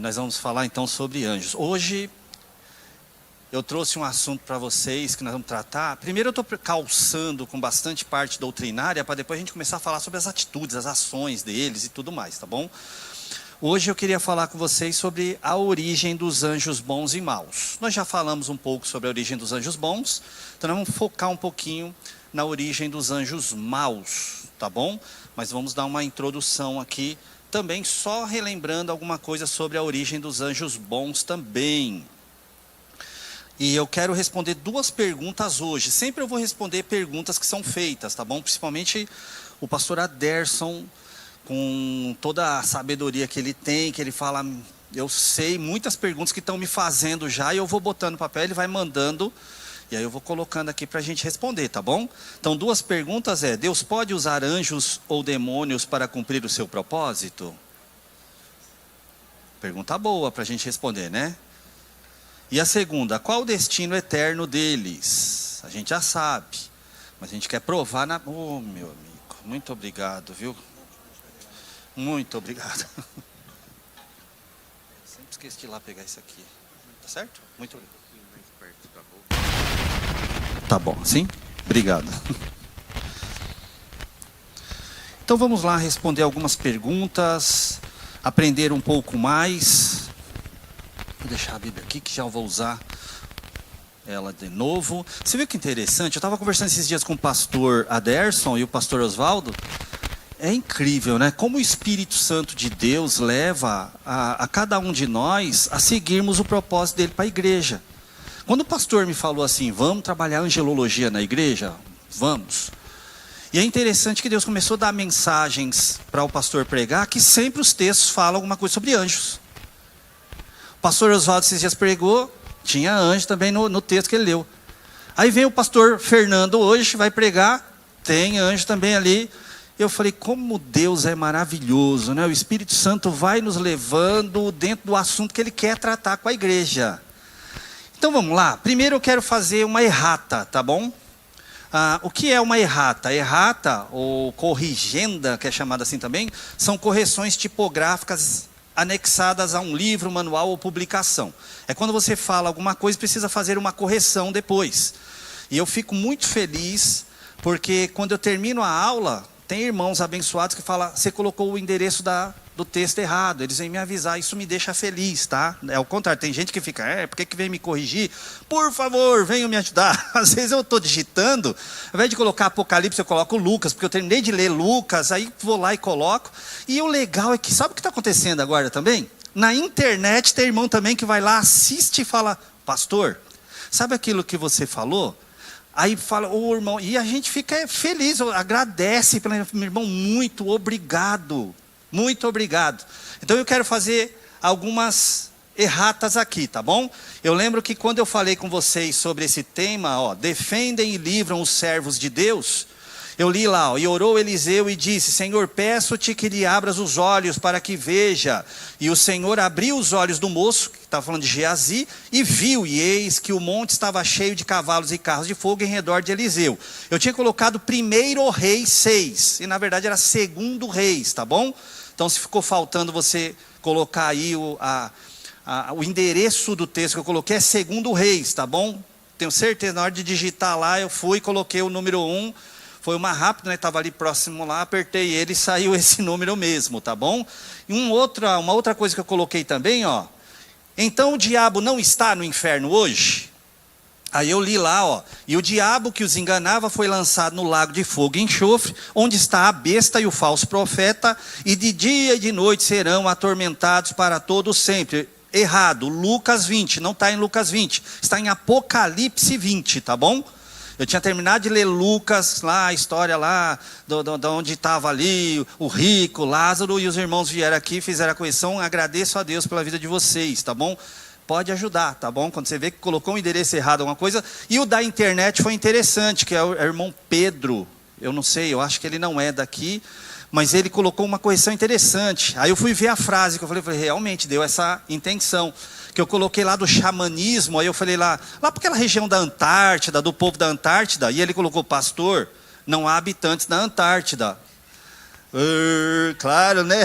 Nós vamos falar então sobre anjos. Hoje eu trouxe um assunto para vocês que nós vamos tratar. Primeiro eu estou calçando com bastante parte doutrinária, para depois a gente começar a falar sobre as atitudes, as ações deles e tudo mais, tá bom? Hoje eu queria falar com vocês sobre a origem dos anjos bons e maus. Nós já falamos um pouco sobre a origem dos anjos bons, então nós vamos focar um pouquinho na origem dos anjos maus, tá bom? Mas vamos dar uma introdução aqui, também só relembrando alguma coisa sobre a origem dos anjos bons também. E eu quero responder duas perguntas hoje. Sempre eu vou responder perguntas que são feitas, tá bom? Principalmente o pastor Aderson, com toda a sabedoria que ele tem, que ele fala, eu sei muitas perguntas que estão me fazendo já, e eu vou botando no papel, ele vai mandando, e aí eu vou colocando aqui para a gente responder, tá bom? Então, duas perguntas Deus pode usar anjos ou demônios para cumprir o seu propósito? Pergunta boa para a gente responder, né? E a segunda, qual o destino eterno deles? A gente já sabe, mas a gente quer provar na... Oh, meu amigo, muito obrigado, viu? Muito obrigado. Sempre esqueci de ir lá pegar isso aqui. Tá certo? Muito obrigado. Tá bom, sim? Obrigado. Então vamos lá responder algumas perguntas, aprender um pouco mais. Vou deixar a Bíblia aqui que já vou usar ela de novo. Você viu que interessante? Eu estava conversando esses dias com o pastor Aderson e o pastor Oswaldo. É incrível, né? Como o Espírito Santo de Deus leva a cada um de nós a seguirmos o propósito dele para a igreja. Quando o pastor me falou assim, vamos trabalhar angelologia na igreja? Vamos. E é interessante que Deus começou a dar mensagens para o pastor pregar, que sempre os textos falam alguma coisa sobre anjos. O pastor Oswaldo esses dias pregou, tinha anjo também no texto que ele leu. Aí vem o pastor Fernando hoje, vai pregar, tem anjo também ali. Eu falei, como Deus é maravilhoso, né? O Espírito Santo vai nos levando dentro do assunto que ele quer tratar com a igreja. Então vamos lá, primeiro eu quero fazer uma errata, tá bom? O que é uma errata? Errata, ou corrigenda, que é chamada assim também, são correções tipográficas anexadas a um livro, manual ou publicação. É quando você fala alguma coisa e precisa fazer uma correção depois. E eu fico muito feliz, porque quando eu termino a aula, tem irmãos abençoados que falam, você colocou o endereço do texto errado, eles vêm me avisar, isso me deixa feliz, tá? É o contrário, tem gente que fica, por que vem me corrigir? Por favor, venham me ajudar. Às vezes eu estou digitando, ao invés de colocar Apocalipse, eu coloco Lucas, porque eu terminei de ler Lucas, aí vou lá e coloco. E o legal é que, sabe o que está acontecendo agora também? Na internet tem irmão também que vai lá, assiste e fala, pastor, sabe aquilo que você falou? Aí fala, irmão, e a gente fica feliz, agradece pelo irmão, muito obrigado. Muito obrigado. Então eu quero fazer algumas erratas aqui, tá bom? Eu lembro que quando eu falei com vocês sobre esse tema, defendem e livram os servos de Deus, eu li lá, e orou Eliseu e disse, Senhor, peço-te que lhe abras os olhos para que veja. E o Senhor abriu os olhos do moço, que estava falando de Geazi, e viu, e eis que o monte estava cheio de cavalos e carros de fogo em redor de Eliseu. Eu tinha colocado 1 Reis 6, e na verdade era 2 Reis, tá bom? Então se ficou faltando você colocar aí o endereço do texto que eu coloquei, é 2 Reis, tá bom? Tenho certeza, na hora de digitar lá, eu fui e coloquei o número 1, foi uma rápida, né? Estava ali próximo lá, apertei ele e saiu esse número mesmo, tá bom? E uma outra coisa que eu coloquei também, então o diabo não está no inferno hoje? Aí eu li lá, e o diabo que os enganava foi lançado no lago de fogo e enxofre, onde está a besta e o falso profeta, e de dia e de noite serão atormentados para todo sempre. Errado, Lucas 20, não está em Lucas 20, está em Apocalipse 20, tá bom? Eu tinha terminado de ler Lucas, lá a história lá, de onde estava ali, o rico, Lázaro, e os irmãos vieram aqui, fizeram a correção. Agradeço a Deus pela vida de vocês, tá bom? Pode ajudar, tá bom? Quando você vê que colocou um endereço errado, alguma coisa. E o da internet foi interessante, que é o irmão Pedro. Eu não sei, eu acho que ele não é daqui, mas ele colocou uma correção interessante. Aí eu fui ver a frase, que eu falei, realmente deu essa intenção. Que eu coloquei lá do xamanismo, aí eu falei lá para aquela região da Antártida, do povo da Antártida, e ele colocou, pastor, não há habitantes da Antártida. Claro, né?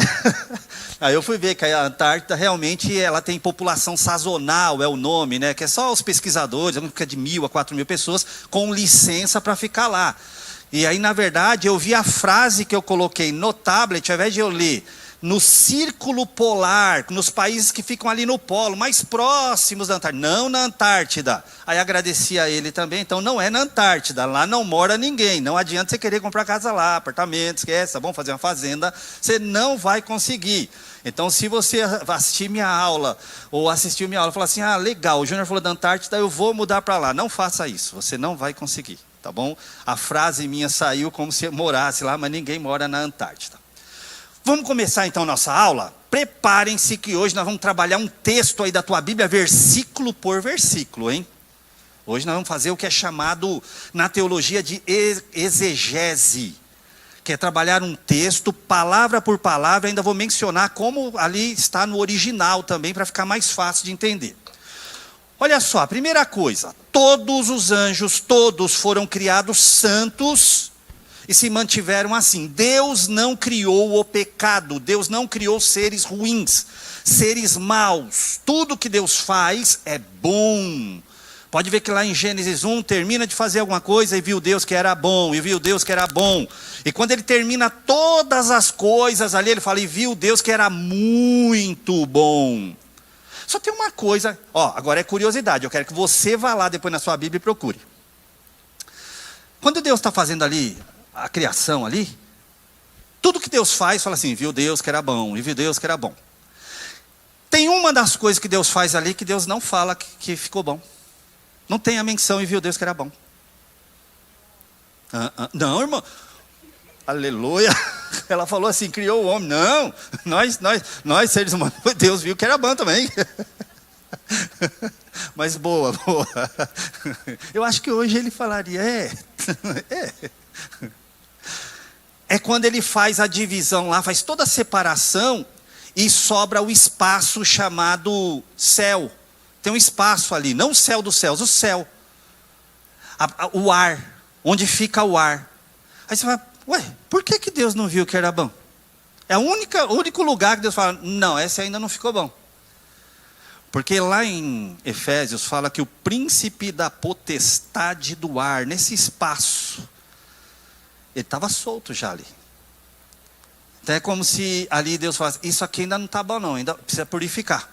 Aí eu fui ver que a Antártida realmente ela tem população sazonal, é o nome, né? Que é só os pesquisadores, fica de 1.000 a 4.000 pessoas com licença para ficar lá. E aí, na verdade, eu vi a frase que eu coloquei no tablet, ao invés de eu ler no círculo polar, nos países que ficam ali no polo, mais próximos da Antártida, não na Antártida. Aí agradeci a ele também, então não é na Antártida, lá não mora ninguém, não adianta você querer comprar casa lá, apartamento, esquece, tá bom, fazer uma fazenda, você não vai conseguir. Então se você assistir minha aula, ou assistiu minha aula e falar assim, legal, o Júnior falou da Antártida, eu vou mudar para lá, não faça isso, você não vai conseguir, tá bom? A frase minha saiu como se eu morasse lá, mas ninguém mora na Antártida. Vamos começar então nossa aula? Preparem-se que hoje nós vamos trabalhar um texto aí da tua Bíblia, versículo por versículo, hein? Hoje nós vamos fazer o que é chamado na teologia de exegese, que é trabalhar um texto, palavra por palavra, ainda vou mencionar como ali está no original também, para ficar mais fácil de entender. Olha só, a primeira coisa, todos os anjos, todos foram criados santos, e se mantiveram assim. Deus não criou o pecado, Deus não criou seres ruins, seres maus. Tudo que Deus faz é bom. Pode ver que lá em Gênesis 1, termina de fazer alguma coisa e viu Deus que era bom, e viu Deus que era bom. E quando ele termina todas as coisas ali, ele fala, e viu Deus que era muito bom. Só tem uma coisa, agora é curiosidade, eu quero que você vá lá depois na sua Bíblia e procure. Quando Deus está fazendo ali a criação ali, tudo que Deus faz, fala assim, viu Deus que era bom, e viu Deus que era bom. Tem uma das coisas que Deus faz ali, que Deus não fala que ficou bom. Não tem a menção, e viu Deus que era bom. Não, irmão, aleluia, ela falou assim, criou o homem, não, nós seres humanos, Deus viu que era bom também. Mas boa. Eu acho que hoje ele falaria, é quando ele faz a divisão lá, faz toda a separação e sobra o espaço chamado céu. Tem um espaço ali, não o céu dos céus, o céu. O ar, onde fica o ar. Aí você fala, por que Deus não viu que era bom? É o único lugar que Deus fala, não, esse ainda não ficou bom. Porque lá em Efésios fala que o príncipe da potestade do ar, nesse espaço, ele estava solto já ali. Então é como se ali Deus falasse, isso aqui ainda não está bom não, ainda precisa purificar.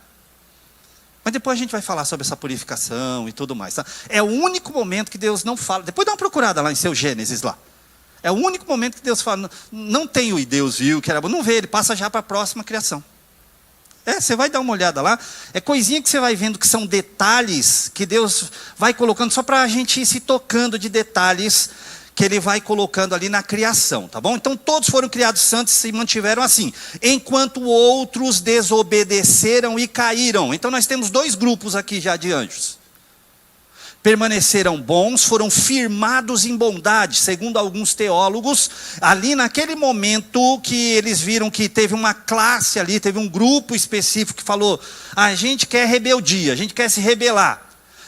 Mas depois a gente vai falar sobre essa purificação e tudo mais. Tá? É o único momento que Deus não fala. Depois dá uma procurada lá em seu Gênesis lá. É o único momento que Deus fala, não tem o e Deus viu que era bom. Não vê, ele passa já para a próxima criação. Você vai dar uma olhada lá. É coisinha que você vai vendo que são detalhes que Deus vai colocando só para a gente ir se tocando de detalhes que ele vai colocando ali na criação, tá bom? Então todos foram criados santos e se mantiveram assim, enquanto outros desobedeceram e caíram. Então nós temos dois grupos aqui já de anjos. Permaneceram bons, foram firmados em bondade, segundo alguns teólogos, ali naquele momento que eles viram que teve uma classe ali, teve um grupo específico que falou, a gente quer rebeldia, a gente quer se rebelar.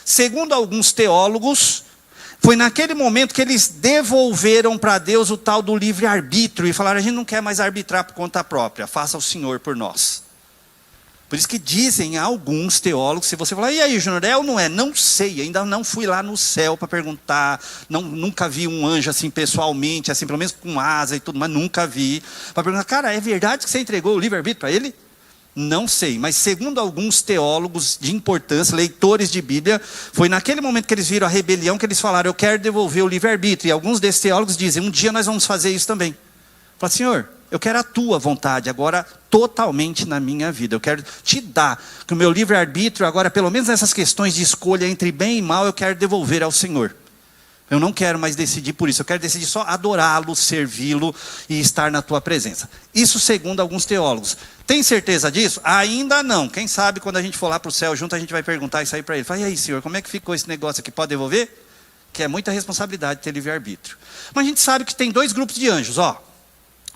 Segundo alguns teólogos, foi naquele momento que eles devolveram para Deus o tal do livre-arbítrio e falaram, a gente não quer mais arbitrar por conta própria, faça o Senhor por nós. Por isso que dizem alguns teólogos, se você falar, e aí Júnior, é ou não é? Não sei, ainda não fui lá no céu para perguntar, nunca vi um anjo assim pessoalmente, assim, pelo menos com asa e tudo, mas nunca vi. Para perguntar, cara, é verdade que você entregou o livre-arbítrio para ele? Não sei, mas segundo alguns teólogos de importância, leitores de Bíblia, foi naquele momento que eles viram a rebelião que eles falaram, eu quero devolver o livre-arbítrio. E alguns desses teólogos dizem, um dia nós vamos fazer isso também. Fala, Senhor, eu quero a tua vontade agora totalmente na minha vida. Eu quero te dar, que o meu livre-arbítrio agora, pelo menos nessas questões de escolha entre bem e mal, eu quero devolver ao Senhor. Eu não quero mais decidir por isso, eu quero decidir só adorá-lo, servi-lo e estar na tua presença. Isso segundo alguns teólogos. Tem certeza disso? Ainda não. Quem sabe quando a gente for lá para o céu junto, a gente vai perguntar isso aí para ele. Fala, e aí Senhor, como é que ficou esse negócio aqui? Pode devolver? Que é muita responsabilidade ter livre-arbítrio. Mas a gente sabe que tem dois grupos de anjos,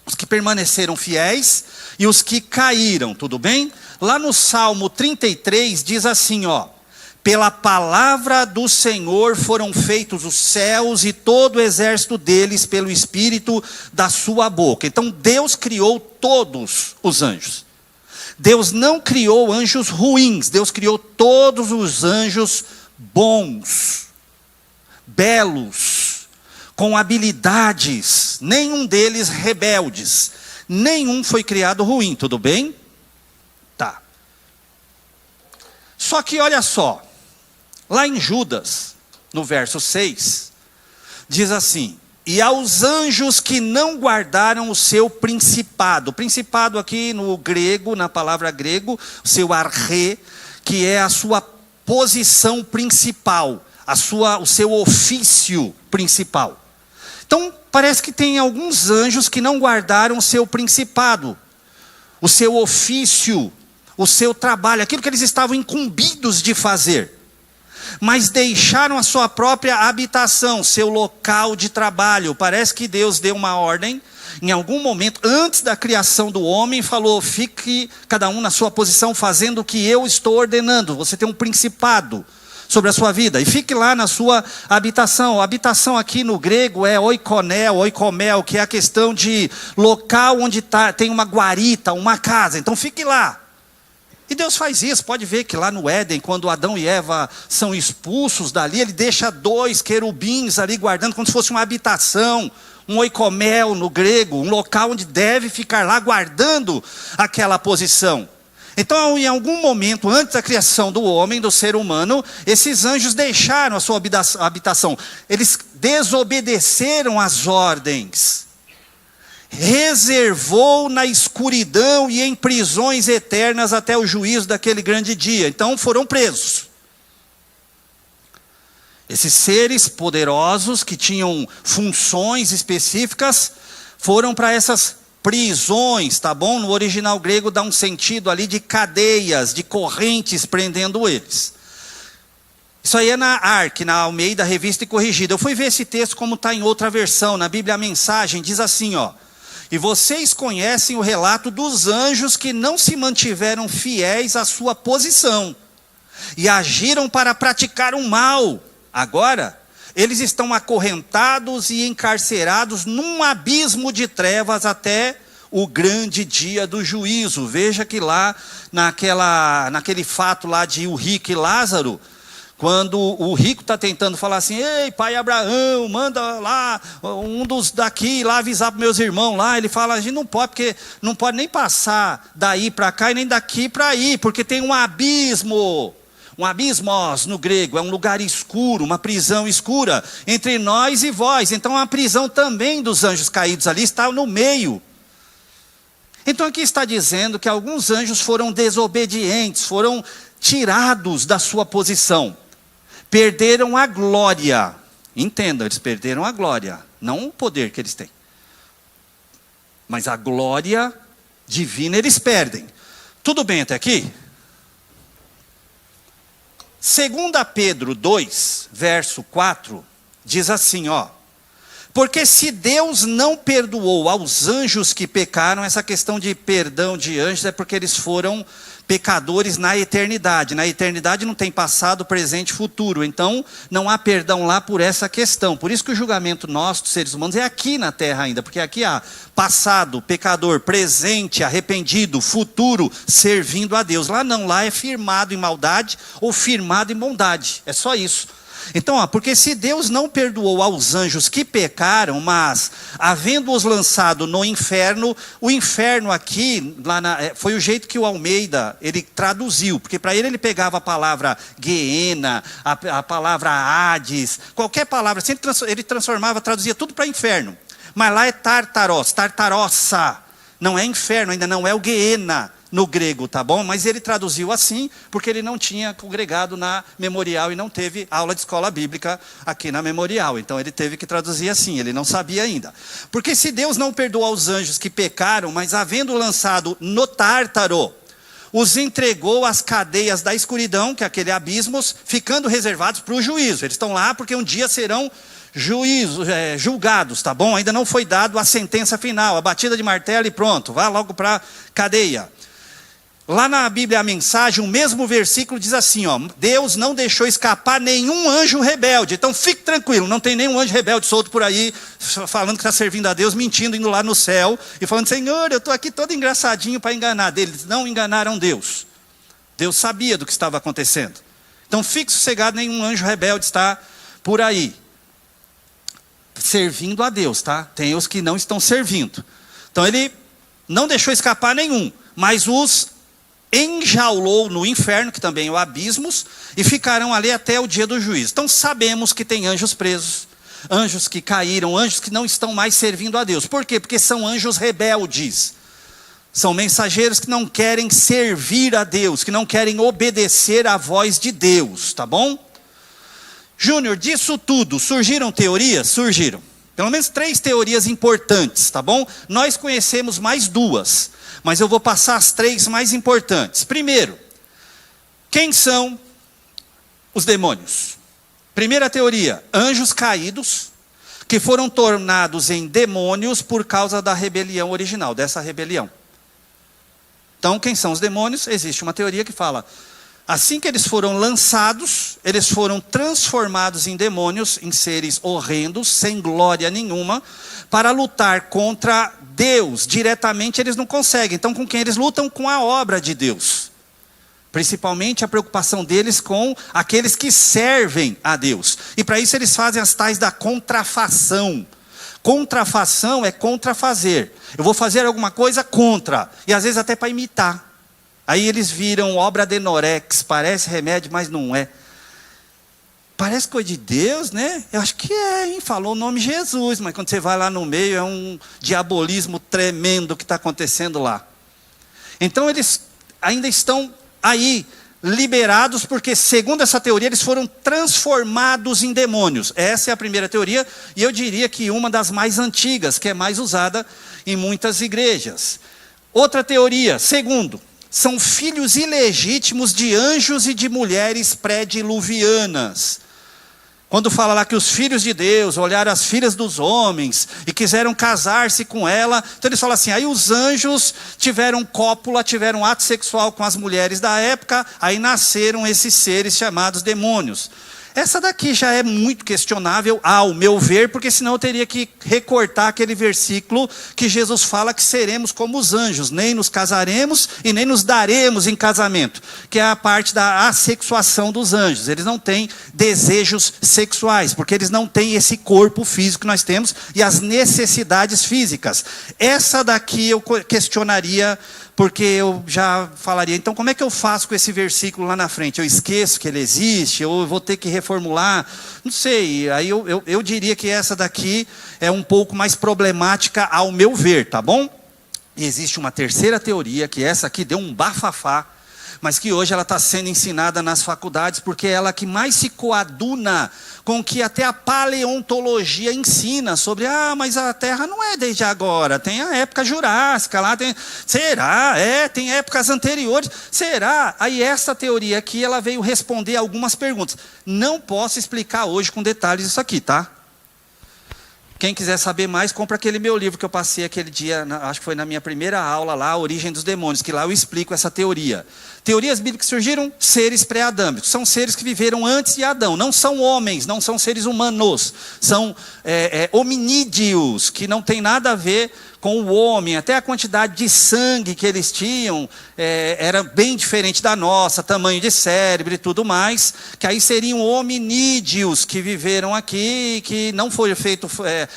os que permaneceram fiéis e os que caíram, tudo bem? Lá no Salmo 33 diz assim, Pela palavra do Senhor foram feitos os céus e todo o exército deles pelo Espírito da sua boca. Então Deus criou todos os anjos. Deus não criou anjos ruins, Deus criou todos os anjos bons, belos, com habilidades, nenhum deles rebeldes, nenhum foi criado ruim, tudo bem? Tá. Só que olha só, lá em Judas, no verso 6, diz assim: e aos anjos que não guardaram o seu principado. O principado aqui no grego, na palavra grego, o seu arche, que é a sua posição principal, o seu ofício principal. Então, parece que tem alguns anjos que não guardaram o seu principado, o seu ofício, o seu trabalho, aquilo que eles estavam incumbidos de fazer. Mas deixaram a sua própria habitação, seu local de trabalho. Parece que Deus deu uma ordem, em algum momento, antes da criação do homem, falou: fique cada um na sua posição, fazendo o que eu estou ordenando. Você tem um principado sobre a sua vida, e fique lá na sua habitação. A habitação aqui no grego é oikonel, oikomel, que é a questão de local onde tem uma guarita, uma casa. Então fique lá. E Deus faz isso. Pode ver que lá no Éden, quando Adão e Eva são expulsos dali, ele deixa 2 querubins ali guardando, como se fosse uma habitação, um oikomel no grego, um local onde deve ficar lá guardando aquela posição. Então, em algum momento, antes da criação do homem, do ser humano, esses anjos deixaram a sua habitação. Eles desobedeceram às ordens. Reservou na escuridão e em prisões eternas até o juízo daquele grande dia. Então foram presos. Esses seres poderosos que tinham funções específicas foram para essas prisões, tá bom? No original grego dá um sentido ali de cadeias, de correntes prendendo eles. Isso aí é na ARC, na Almeida Revista e Corrigida. Eu fui ver esse texto como está em outra versão. Na Bíblia a mensagem diz assim, ó: e vocês conhecem o relato dos anjos que não se mantiveram fiéis à sua posição e agiram para praticar o mal. Agora, eles estão acorrentados e encarcerados num abismo de trevas até o grande dia do juízo. Veja que lá, naquele fato lá de o rico e Lázaro, quando o rico está tentando falar assim: ei, pai Abraão, manda lá um dos daqui lá avisar para meus irmãos lá. Ele fala: a gente não pode, porque não pode nem passar daí para cá e nem daqui para aí, porque tem um abismo. Um abismos no grego é um lugar escuro, uma prisão escura entre nós e vós. Então a prisão também dos anjos caídos ali está no meio. Então aqui está dizendo que alguns anjos foram desobedientes, foram tirados da sua posição. Perderam a glória. Entendam, eles perderam a glória, não o poder que eles têm. Mas a glória divina eles perdem. Tudo bem até aqui? 2 Pedro 2, verso 4, diz assim, ó: porque se Deus não perdoou aos anjos que pecaram, essa questão de perdão de anjos é porque eles foram pecadores na eternidade. Na eternidade não tem passado, presente e futuro. Então não há perdão lá por essa questão. Por isso que o julgamento nosso, dos seres humanos, é aqui na terra ainda. Porque aqui há passado, pecador, presente, arrependido, futuro, servindo a Deus. Lá não, lá é firmado em maldade ou firmado em bondade. É só isso. Então, ó, porque se Deus não perdoou aos anjos que pecaram, mas havendo-os lançado no inferno, o inferno aqui, foi o jeito que o Almeida, ele traduziu, porque para ele pegava a palavra Geena, a palavra Hades, qualquer palavra, ele transformava, traduzia tudo para inferno, mas lá é Tartaros, Tartarossa, não é inferno, ainda não é o Geena no grego, tá bom? Mas ele traduziu assim, porque ele não tinha congregado na Memorial e não teve aula de escola bíblica aqui na Memorial. Então ele teve que traduzir assim, ele não sabia ainda. Porque se Deus não perdoou aos anjos que pecaram, mas havendo lançado no Tártaro, os entregou às cadeias da escuridão, que é aquele abismos, ficando reservados para o juízo. Eles estão lá porque um dia serão julgados, tá bom? Ainda não foi dado a sentença final, a batida de martelo e pronto, vá logo para a cadeia. Lá na Bíblia, a Mensagem, o mesmo versículo diz assim, ó, Deus não deixou escapar nenhum anjo rebelde. Então fique tranquilo, não tem nenhum anjo rebelde solto por aí, falando que está servindo a Deus, mentindo, indo lá no céu, e falando, Senhor, eu estou aqui todo engraçadinho para enganar. Eles não enganaram Deus. Deus sabia do que estava acontecendo. Então fique sossegado, nenhum anjo rebelde está por aí. Servindo a Deus, tá? Tem os que não estão servindo. Então ele não deixou escapar nenhum, mas os enjaulou no inferno, que também é o abismos, e ficarão ali até o dia do juízo. Então sabemos que tem anjos presos, anjos que caíram, anjos que não estão mais servindo a Deus. Por quê? Porque são anjos rebeldes. São mensageiros que não querem servir a Deus, que não querem obedecer à voz de Deus, tá bom? Júnior, disso tudo, surgiram teorias? Surgiram. Pelo menos 3 teorias importantes, tá bom? Nós conhecemos mais 2, mas eu vou passar as 3 mais importantes. Primeiro, quem são os demônios? Primeira teoria, anjos caídos, que foram tornados em demônios por causa da rebelião original, dessa rebelião. Então, quem são os demônios? Existe uma teoria que fala, assim que eles foram lançados, eles foram transformados em demônios, em seres horrendos, sem glória nenhuma, para lutar contra Deus. Diretamente eles não conseguem. Então com quem eles lutam? Com a obra de Deus. Principalmente a preocupação deles com aqueles que servem a Deus. E para isso eles fazem as tais da contrafação. Contrafação é contrafazer. Eu vou fazer alguma coisa contra. E às vezes até para imitar. Aí eles viram obra de Norex, parece remédio, mas não é. Parece coisa de Deus, né? Eu acho que é, hein? Falou o nome Jesus, mas quando você vai lá no meio, é um diabolismo tremendo que está acontecendo lá. Então eles ainda estão aí, liberados, porque segundo essa teoria, eles foram transformados em demônios. Essa é a primeira teoria, e eu diria que uma das mais antigas, que é mais usada em muitas igrejas. Outra teoria, segundo, são filhos ilegítimos de anjos e de mulheres pré-diluvianas. Quando fala lá que os filhos de Deus olharam as filhas dos homens e quiseram casar-se com ela, então eles falam assim, aí os anjos tiveram cópula, tiveram ato sexual com as mulheres da época, aí nasceram esses seres chamados demônios. Essa daqui já é muito questionável, ao meu ver, porque senão eu teria que recortar aquele versículo que Jesus fala que seremos como os anjos, nem nos casaremos e nem nos daremos em casamento, que é a parte da assexuação dos anjos. Eles não têm desejos sexuais, porque eles não têm esse corpo físico que nós temos e as necessidades físicas. Essa daqui eu questionaria, porque eu já falaria, então como é que eu faço com esse versículo lá na frente? Eu esqueço que ele existe, ou eu vou ter que reformular? Não sei, aí eu diria que essa daqui é um pouco mais problemática ao meu ver, tá bom? E existe uma terceira teoria, que essa aqui deu um bafafá, mas que hoje ela está sendo ensinada nas faculdades, porque é ela que mais se coaduna com o que até a paleontologia ensina, sobre, mas a Terra não é desde agora, tem a época jurássica lá, será? Tem épocas anteriores, será? Aí essa teoria aqui, ela veio responder algumas perguntas. Não posso explicar hoje com detalhes isso aqui, tá? Quem quiser saber mais, compra aquele meu livro que eu passei aquele dia, acho que foi na minha primeira aula lá, A Origem dos Demônios, que lá eu explico essa teoria. Teorias bíblicas surgiram, seres pré-adâmicos, são seres que viveram antes de Adão, não são homens, não são seres humanos, são hominídeos, que não tem nada a ver com o homem, até a quantidade de sangue que eles tinham era bem diferente da nossa, tamanho de cérebro e tudo mais, que aí seriam hominídeos que viveram aqui, que não foi feito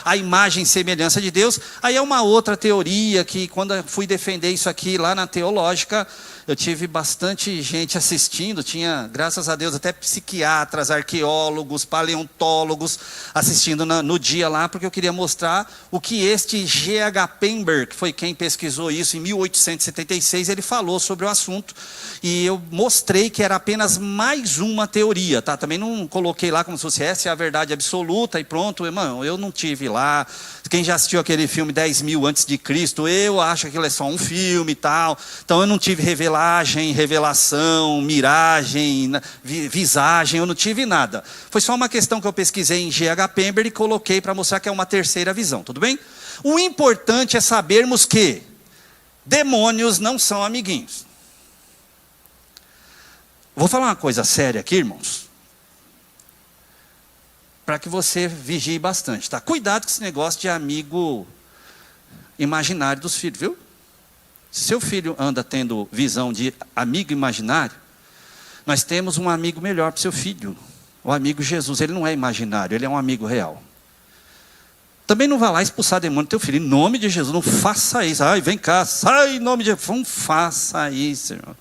a imagem e semelhança de Deus. Aí é uma outra teoria que quando eu fui defender isso aqui lá na teológica, eu tive bastante gente assistindo, tinha, graças a Deus, até psiquiatras, arqueólogos, paleontólogos assistindo no dia lá, porque eu queria mostrar o que este G.H. Pember, que foi quem pesquisou isso em 1876, ele falou sobre o assunto, e eu mostrei que era apenas mais uma teoria, tá? Também não coloquei lá como se fosse essa é a verdade absoluta e pronto, irmão, eu não tive lá. Quem já assistiu aquele filme 10.000 antes de Cristo, eu acho que aquilo é só um filme e tal, então eu não tive revelação, miragem, visagem, eu não tive nada. Foi só uma questão que eu pesquisei em G.H. Pember e coloquei para mostrar que é uma terceira visão, tudo bem? O importante é sabermos que demônios não são amiguinhos. Vou falar uma coisa séria aqui, irmãos, para que você vigie bastante, tá? Cuidado com esse negócio de amigo imaginário dos filhos, viu? Se seu filho anda tendo visão de amigo imaginário, nós temos um amigo melhor para o seu filho. O amigo Jesus, ele não é imaginário, ele é um amigo real. Também não vá lá expulsar demônio do teu filho. Em nome de Jesus, não faça isso. Ai, vem cá, sai em nome de Jesus. Não faça isso, irmão.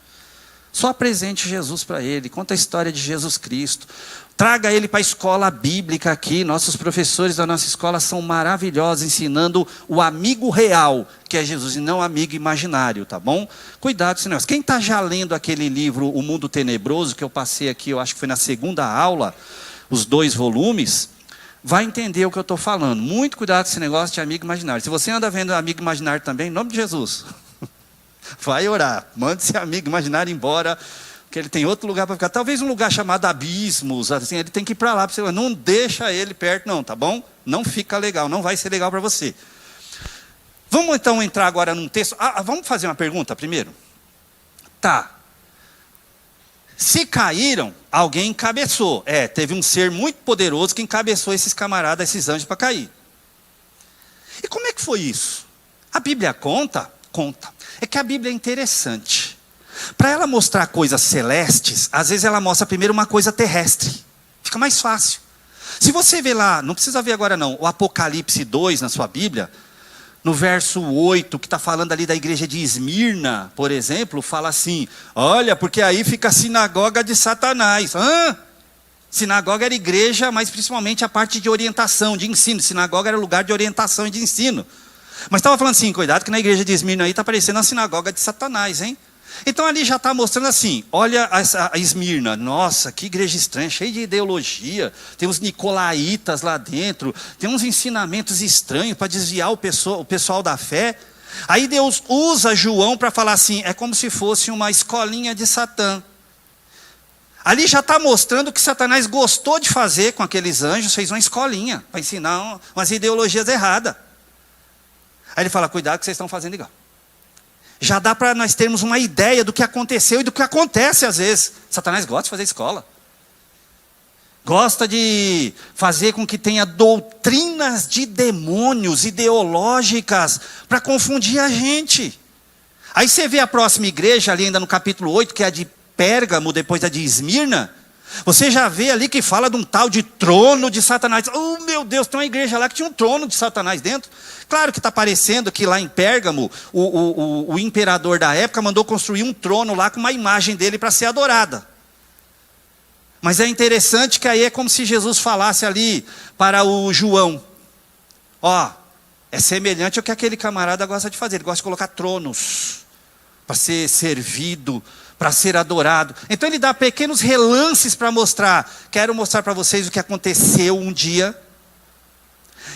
Só apresente Jesus para ele. Conta a história de Jesus Cristo. Traga ele para a escola bíblica aqui. Nossos professores da nossa escola são maravilhosos, ensinando o amigo real, que é Jesus, e não amigo imaginário, tá bom? Cuidado com esse negócio. Quem está já lendo aquele livro, O Mundo Tenebroso, que eu passei aqui, eu acho que foi na segunda aula, os 2 volumes, vai entender o que eu estou falando. Muito cuidado com esse negócio de amigo imaginário. Se você anda vendo amigo imaginário também, em nome de Jesus, vai orar. Mande esse amigo imaginário embora, que ele tem outro lugar para ficar. Talvez um lugar chamado abismos, assim, ele tem que ir para lá. Não deixa ele perto não, tá bom? Não fica legal, não vai ser legal para você. Vamos então entrar agora num texto. Vamos fazer uma pergunta primeiro? Tá. Se caíram, alguém encabeçou. Teve um ser muito poderoso que encabeçou esses camaradas, esses anjos para cair. E como é que foi isso? A Bíblia conta. É que a Bíblia é interessante. Para ela mostrar coisas celestes, às vezes ela mostra primeiro uma coisa terrestre. Fica mais fácil. Se você vê lá, não precisa ver agora não, o Apocalipse 2 na sua Bíblia, no verso 8, que está falando ali da igreja de Esmirna, por exemplo, fala assim, olha, porque aí fica a sinagoga de Satanás. Sinagoga era igreja, mas principalmente a parte de orientação, de ensino. Sinagoga era lugar de orientação e de ensino. Mas estava falando assim, cuidado que na igreja de Esmirna aí está parecendo a sinagoga de Satanás, hein? Então ali já está mostrando assim, olha a Esmirna, nossa, que igreja estranha, cheia de ideologia, tem uns nicolaítas lá dentro, tem uns ensinamentos estranhos para desviar o pessoal da fé. Aí Deus usa João para falar assim, é como se fosse uma escolinha de Satã. Ali já está mostrando que Satanás gostou de fazer com aqueles anjos, fez uma escolinha, para ensinar umas ideologias erradas. Aí ele fala, cuidado que vocês estão fazendo igual. Já dá para nós termos uma ideia do que aconteceu e do que acontece às vezes. Satanás gosta de fazer escola. Gosta de fazer com que tenha doutrinas de demônios ideológicas para confundir a gente. Aí você vê a próxima igreja ali ainda no capítulo 8, que é a de Pérgamo, depois da de Esmirna. Você já vê ali que fala de um tal de trono de Satanás. Oh meu Deus, tem uma igreja lá que tinha um trono de Satanás dentro. Claro que está parecendo que lá em Pérgamo, o imperador da época mandou construir um trono lá com uma imagem dele para ser adorada. Mas é interessante que aí é como se Jesus falasse ali para o João. É semelhante ao que aquele camarada gosta de fazer. Ele gosta de colocar tronos para ser servido, para ser adorado. Então ele dá pequenos relances para mostrar. Quero mostrar para vocês o que aconteceu um dia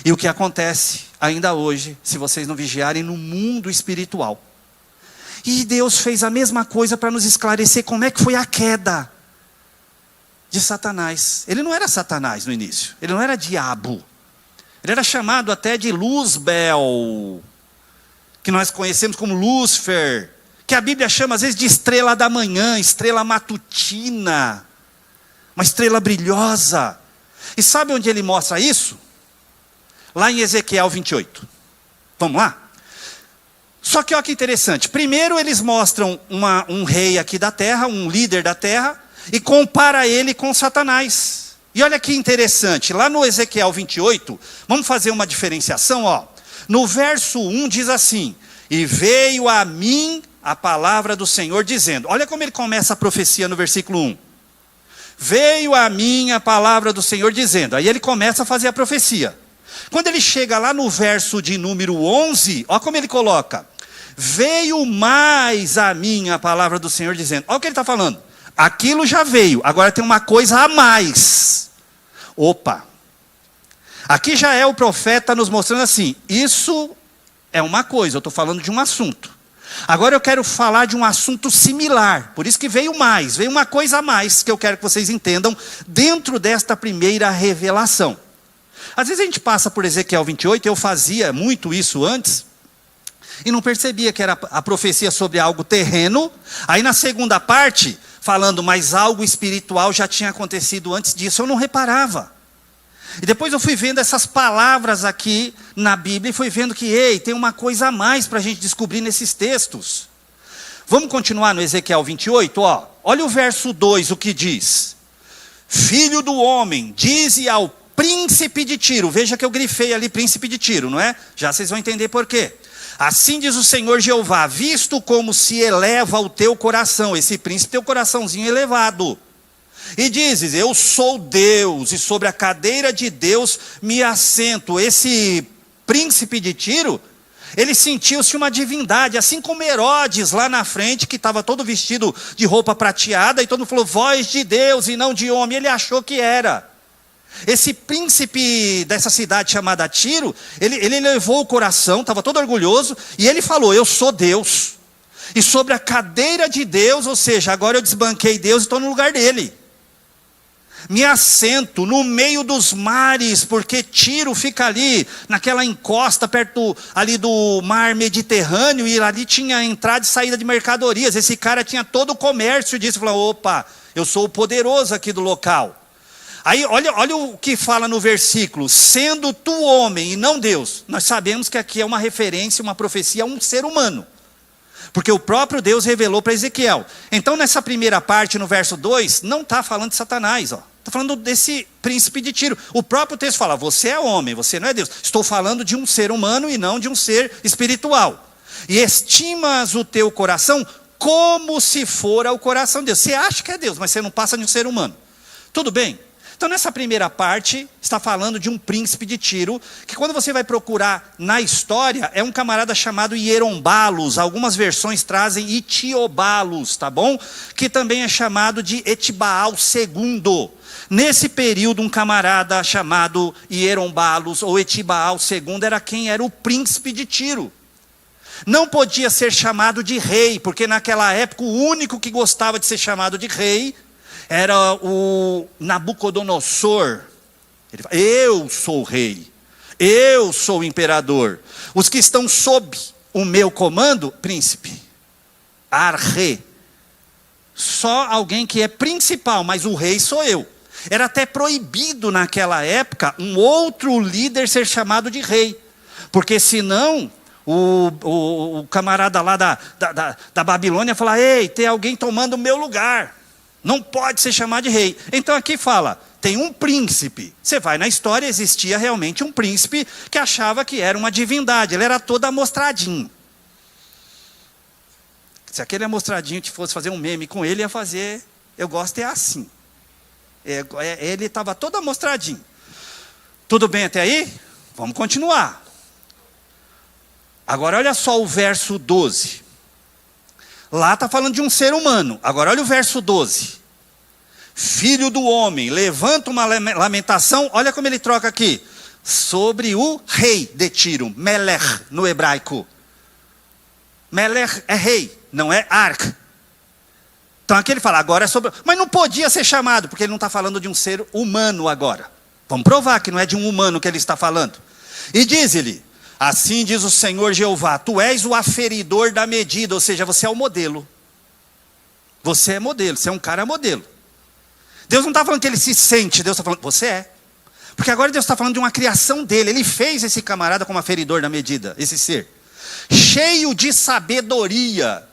e o que acontece ainda hoje, se vocês não vigiarem no mundo espiritual. E Deus fez a mesma coisa para nos esclarecer como é que foi a queda de Satanás. Ele não era Satanás no início, ele não era diabo. Ele era chamado até de Luzbel, que nós conhecemos como Lúcifer, que a Bíblia chama às vezes de estrela da manhã, estrela matutina, uma estrela brilhosa. E sabe onde ele mostra isso? Lá em Ezequiel 28. Vamos lá? Só que olha que interessante. Primeiro eles mostram um rei aqui da terra, um líder da terra, e compara ele com Satanás. E olha que interessante. Lá no Ezequiel 28, vamos fazer uma diferenciação. No verso 1 diz assim, e veio a mim a palavra do Senhor dizendo. Olha como ele começa a profecia no versículo 1. Veio a mim a palavra do Senhor dizendo. Aí ele começa a fazer a profecia. Quando ele chega lá no verso de número 11, olha como ele coloca. Veio mais a mim a palavra do Senhor dizendo. Olha o que ele está falando. Aquilo já veio, agora tem uma coisa a mais. Opa. Aqui já é o profeta nos mostrando assim. Isso é uma coisa, eu estou falando de um assunto. Agora eu quero falar de um assunto similar. Por isso que veio mais, veio uma coisa a mais que eu quero que vocês entendam dentro desta primeira revelação. Às vezes a gente passa por Ezequiel 28, eu fazia muito isso antes, e não percebia que era a profecia sobre algo terreno. Aí na segunda parte, falando, mas algo espiritual já tinha acontecido antes disso, eu não reparava. E depois eu fui vendo essas palavras aqui na Bíblia e fui vendo que, tem uma coisa a mais para a gente descobrir nesses textos. Vamos continuar no Ezequiel 28, ó. Olha o verso 2, o que diz. Filho do homem, dize ao príncipe de Tiro. Veja que eu grifei ali príncipe de Tiro, não é? Já vocês vão entender por quê. Assim diz o Senhor Jeová, visto como se eleva o teu coração, esse príncipe tem o coraçãozinho elevado. E dizes, eu sou Deus, e sobre a cadeira de Deus me assento. Esse príncipe de Tiro, ele sentiu-se uma divindade, assim como Herodes lá na frente, que estava todo vestido de roupa prateada, e todo mundo falou, voz de Deus e não de homem, ele achou que era. Esse príncipe dessa cidade chamada Tiro, ele levou o coração, estava todo orgulhoso, e ele falou, eu sou Deus. E sobre a cadeira de Deus, ou seja, agora eu desbanquei Deus e estou no lugar dele. Me assento no meio dos mares, porque Tiro fica ali, naquela encosta perto ali do mar Mediterrâneo, e ali tinha entrada e saída de mercadorias. Esse cara tinha todo o comércio disso, falou, opa, eu sou o poderoso aqui do local. Aí olha o que fala no versículo, sendo tu homem e não Deus. Nós sabemos que aqui é uma referência, uma profecia a um ser humano. Porque o próprio Deus revelou para Ezequiel. Então nessa primeira parte, no verso 2, não está falando de Satanás, ó. Está falando desse príncipe de Tiro. O próprio texto fala, você é homem, você não é Deus. Estou falando de um ser humano e não de um ser espiritual. E estimas o teu coração como se fora o coração de Deus. Você acha que é Deus, mas você não passa de um ser humano. Tudo bem? Então nessa primeira parte, está falando de um príncipe de Tiro, que quando você vai procurar na história, é um camarada chamado Hierombalos, algumas versões trazem Itiobalos, tá bom? Que também é chamado de Etibaal II. Nesse período, um camarada chamado Hierombalos, ou Etibaal II, era quem era o príncipe de Tiro. Não podia ser chamado de rei, porque naquela época o único que gostava de ser chamado de rei era o Nabucodonosor. Ele fala, eu sou o rei, eu sou o imperador. Os que estão sob o meu comando, príncipe, arre. Só alguém que é principal, mas o rei sou eu. Era até proibido naquela época um outro líder ser chamado de rei, porque senão o camarada lá da Babilônia fala, ei, tem alguém tomando o meu lugar. Não pode ser chamado de rei. Então aqui fala, tem um príncipe. Você vai na história, existia realmente um príncipe que achava que era uma divindade. Ele era todo amostradinho. Se aquele amostradinho que fosse fazer um meme com ele, ia fazer, eu gosto é assim. Ele estava todo amostradinho. Tudo bem até aí? Vamos continuar. Agora olha só o verso 12. Lá está falando de um ser humano. Agora olha o verso 12. Filho do homem, levanta uma lamentação. Olha como ele troca aqui. Sobre o rei de Tiro. Melech no hebraico. Melech é rei, não é arc. Então aqui ele fala, agora é sobre... Mas não podia ser chamado, porque ele não está falando de um ser humano agora. Vamos provar que não é de um humano que ele está falando. E diz-lhe, assim diz o Senhor Jeová, tu és o aferidor da medida, ou seja, você é o modelo. Você é modelo, você é um cara modelo. Deus não está falando que ele se sente, Deus está falando, você é. Porque agora Deus está falando de uma criação dele, ele fez esse camarada como aferidor da medida, esse ser. Cheio de sabedoria.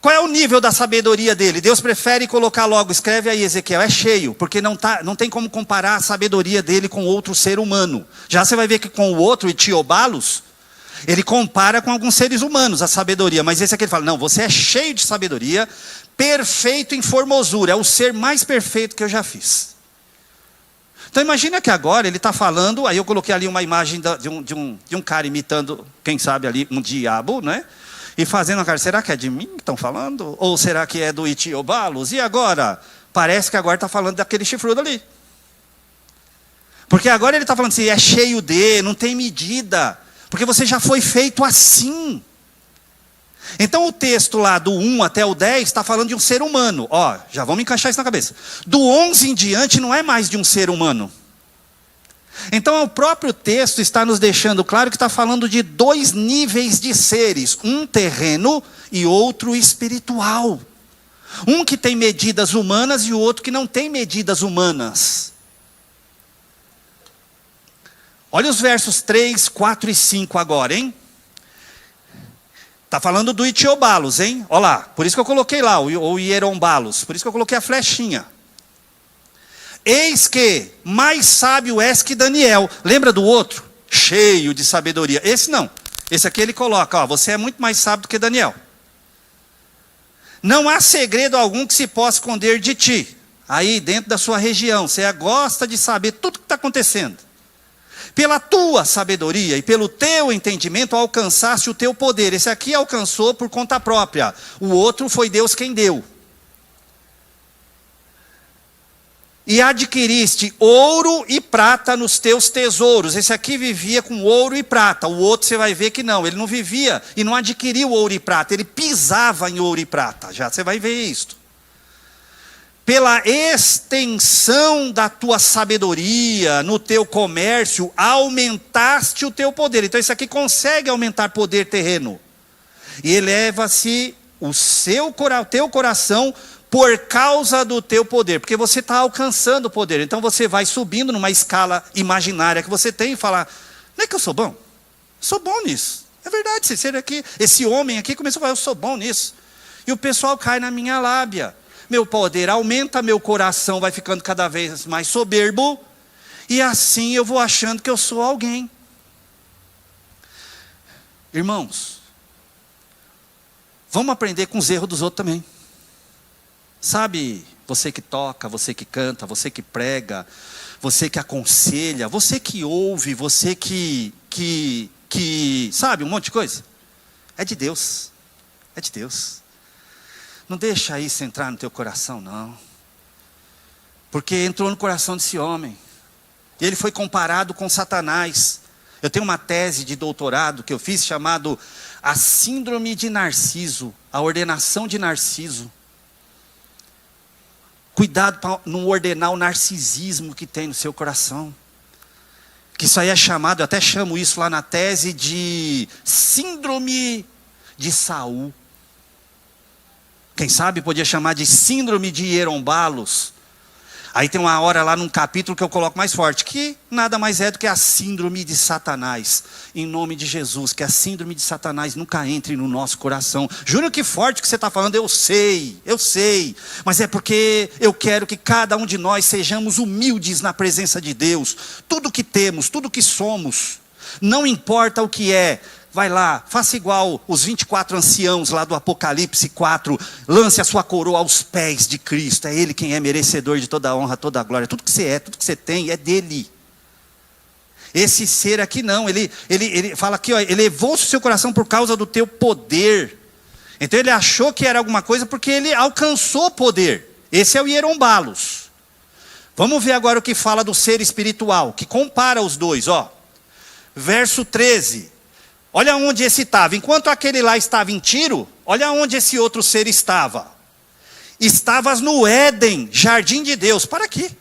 Qual é o nível da sabedoria dele? Deus prefere colocar logo, escreve aí Ezequiel, é cheio, porque não tem como comparar a sabedoria dele com outro ser humano. Já você vai ver que com o outro, Itiobalos, ele compara com alguns seres humanos a sabedoria, mas esse aqui ele fala, não, você é cheio de sabedoria, perfeito em formosura, é o ser mais perfeito que eu já fiz. Então imagina que agora ele está falando, aí eu coloquei ali uma imagem de um cara imitando, quem sabe ali, um diabo, né? E fazendo a cara, será que é de mim que estão falando? Ou será que é do Itiobalos? E agora? Parece que agora está falando daquele chifrudo ali. Porque agora ele está falando assim, é cheio de, não tem medida. Porque você já foi feito assim. Então o texto lá do 1 até o 10 está falando de um ser humano. Ó, já vamos encaixar isso na cabeça. Do 11 em diante não é mais de um ser humano. Então o próprio texto está nos deixando claro que está falando de dois níveis de seres. Um terreno e outro espiritual. Um que tem medidas humanas e o outro que não tem medidas humanas. Olha os versos 3, 4 e 5 agora, hein? Está falando do Itiobalos, hein? Olha lá, por isso que eu coloquei lá, o Hierombalos, por isso que eu coloquei a flechinha. Eis que mais sábio és que Daniel. Lembra do outro? Cheio de sabedoria. Esse não. Esse aqui ele coloca, ó, você é muito mais sábio do que Daniel. Não há segredo algum que se possa esconder de ti. Aí dentro da sua região, você gosta de saber tudo o que está acontecendo. Pela tua sabedoria e pelo teu entendimento alcançaste o teu poder. Esse aqui alcançou por conta própria. O outro foi Deus quem deu. E adquiriste ouro e prata nos teus tesouros. Esse aqui vivia com ouro e prata. O outro você vai ver que não. Ele não vivia e não adquiriu ouro e prata. Ele pisava em ouro e prata. Já você vai ver isto. Pela extensão da tua sabedoria no teu comércio, aumentaste o teu poder. Então esse aqui consegue aumentar poder terreno. E eleva-se o teu coração por causa do teu poder. Porque você está alcançando o poder. Então você vai subindo numa escala imaginária que você tem e fala, não é que eu sou bom? Sou bom nisso. É verdade, esse homem aqui começou a falar, eu sou bom nisso. E o pessoal cai na minha lábia. Meu poder aumenta, meu coração vai ficando cada vez mais soberbo, e assim eu vou achando que eu sou alguém. Irmãos, vamos aprender com os erros dos outros também. Sabe, você que toca, você que canta, você que prega, você que aconselha, você que ouve, você que sabe, um monte de coisa. É de Deus, é de Deus. Não deixa isso entrar no teu coração, não. Porque entrou no coração desse homem. E ele foi comparado com Satanás. Eu tenho uma tese de doutorado que eu fiz chamado A Síndrome de Narciso, a ordenação de Narciso. Cuidado para não ordenar o narcisismo que tem no seu coração. Que isso aí é chamado, eu até chamo isso lá na tese de Síndrome de Saul. Quem sabe podia chamar de síndrome de Hierombalos. Aí tem uma hora lá num capítulo que eu coloco mais forte, que nada mais é do que a síndrome de Satanás. Em nome de Jesus, que a síndrome de Satanás nunca entre no nosso coração. Juro que forte que você está falando, eu sei. Mas é porque eu quero que cada um de nós sejamos humildes na presença de Deus. Tudo que temos, tudo que somos, não importa o que é. Vai lá, faça igual os 24 anciãos lá do Apocalipse 4. Lance a sua coroa aos pés de Cristo. É Ele quem é merecedor de toda a honra, toda a glória. Tudo que você é, tudo que você tem é dele. Esse ser aqui não. Ele fala aqui, ó, elevou-se o seu coração por causa do teu poder. Então ele achou que era alguma coisa porque ele alcançou poder. Esse é o Hierombalos. Vamos ver agora o que fala do ser espiritual, que compara os dois, ó. Verso 13. Olha onde esse estava. Enquanto aquele lá estava em Tiro, olha onde esse outro ser estava. Estavas no Éden, jardim de Deus. Para aqui.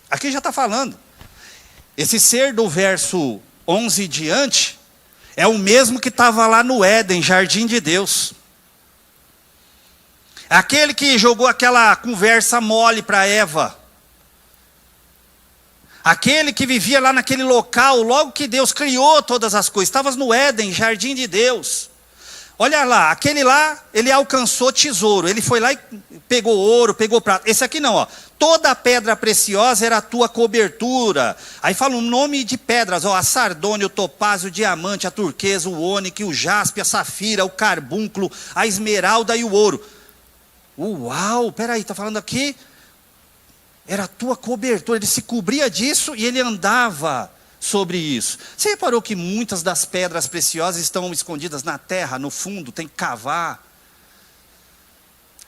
Aqui já está falando. Esse ser do verso 11 em diante, é o mesmo que estava lá no Éden, jardim de Deus. Aquele que jogou aquela conversa mole para Eva. Aquele que vivia lá naquele local, logo que Deus criou todas as coisas. Estavas no Éden, jardim de Deus. Olha lá, aquele lá, ele alcançou tesouro. Ele foi lá e pegou ouro, pegou prata. Esse aqui não, ó. Toda a pedra preciosa era a tua cobertura. Aí fala um nome de pedras, ó. A sardônia, o topázio, o diamante, a turquesa, o ônix, o jaspe, a safira, o carbúnculo, a esmeralda e o ouro. Uau, peraí, está falando aqui... Era a tua cobertura, ele se cobria disso e ele andava sobre isso. Você reparou que muitas das pedras preciosas estão escondidas na terra, no fundo, tem que cavar.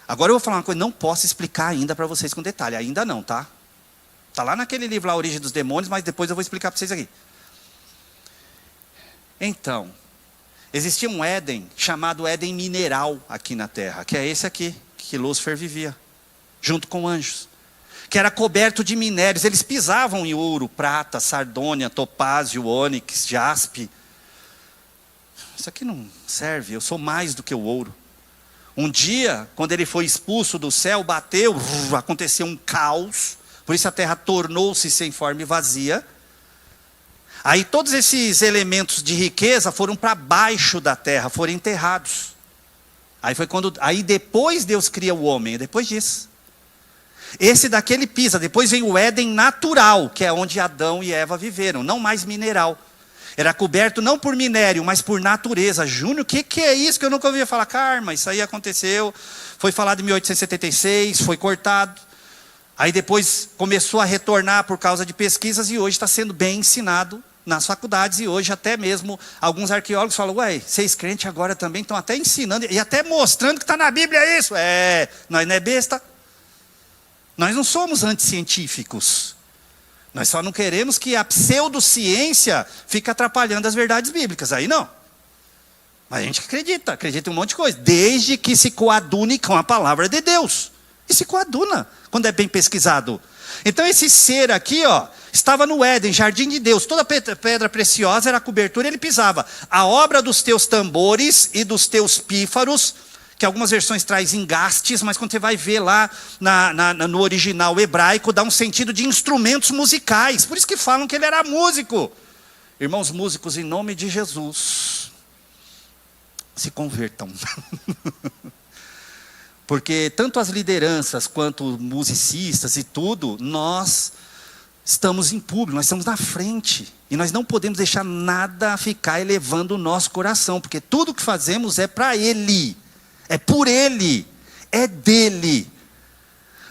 Agora eu vou falar uma coisa, não posso explicar ainda para vocês com detalhe, ainda não, tá? Está lá naquele livro, lá, A Origem dos Demônios, mas depois eu vou explicar para vocês aqui. Então, existia um Éden chamado Éden mineral aqui na terra, que é esse aqui, que Lúcifer vivia, junto com anjos. Que era coberto de minérios, eles pisavam em ouro, prata, sardônia, topázio, ônix, jaspe. Isso aqui não serve, eu sou mais do que o ouro. Um dia, quando ele foi expulso do céu, bateu, aconteceu um caos. Por isso a terra tornou-se sem forma e vazia. Aí todos esses elementos de riqueza foram para baixo da terra, foram enterrados. Aí depois Deus cria o homem, depois disso. Esse daqui ele pisa, depois vem o Éden natural, que é onde Adão e Eva viveram, não mais mineral. Era coberto não por minério, mas por natureza. Júnior, o que é isso que eu nunca ouvia falar? Karma, isso aí aconteceu, foi falado em 1876, foi cortado. Aí depois começou a retornar por causa de pesquisas e hoje está sendo bem ensinado nas faculdades. E hoje até mesmo alguns arqueólogos falam, ué, vocês crentes agora também estão até ensinando e até mostrando que está na Bíblia isso. Nós não é besta. Nós não somos anticientíficos. Nós só não queremos que a pseudociência fique atrapalhando as verdades bíblicas. Aí não. Mas a gente acredita em um monte de coisa. Desde que se coadune com a palavra de Deus. E se coaduna quando é bem pesquisado. Então esse ser aqui, ó, estava no Éden, jardim de Deus. Toda pedra preciosa era a cobertura, ele pisava. A obra dos teus tambores e dos teus pífaros, que algumas versões traz engastes, mas quando você vai ver lá no original hebraico, dá um sentido de instrumentos musicais. Por isso que falam que ele era músico. Irmãos músicos, em nome de Jesus, se convertam. Porque tanto as lideranças quanto musicistas e tudo, nós estamos em público, nós estamos na frente. E nós não podemos deixar nada ficar elevando o nosso coração, porque tudo que fazemos é para Ele. É por Ele, é dele.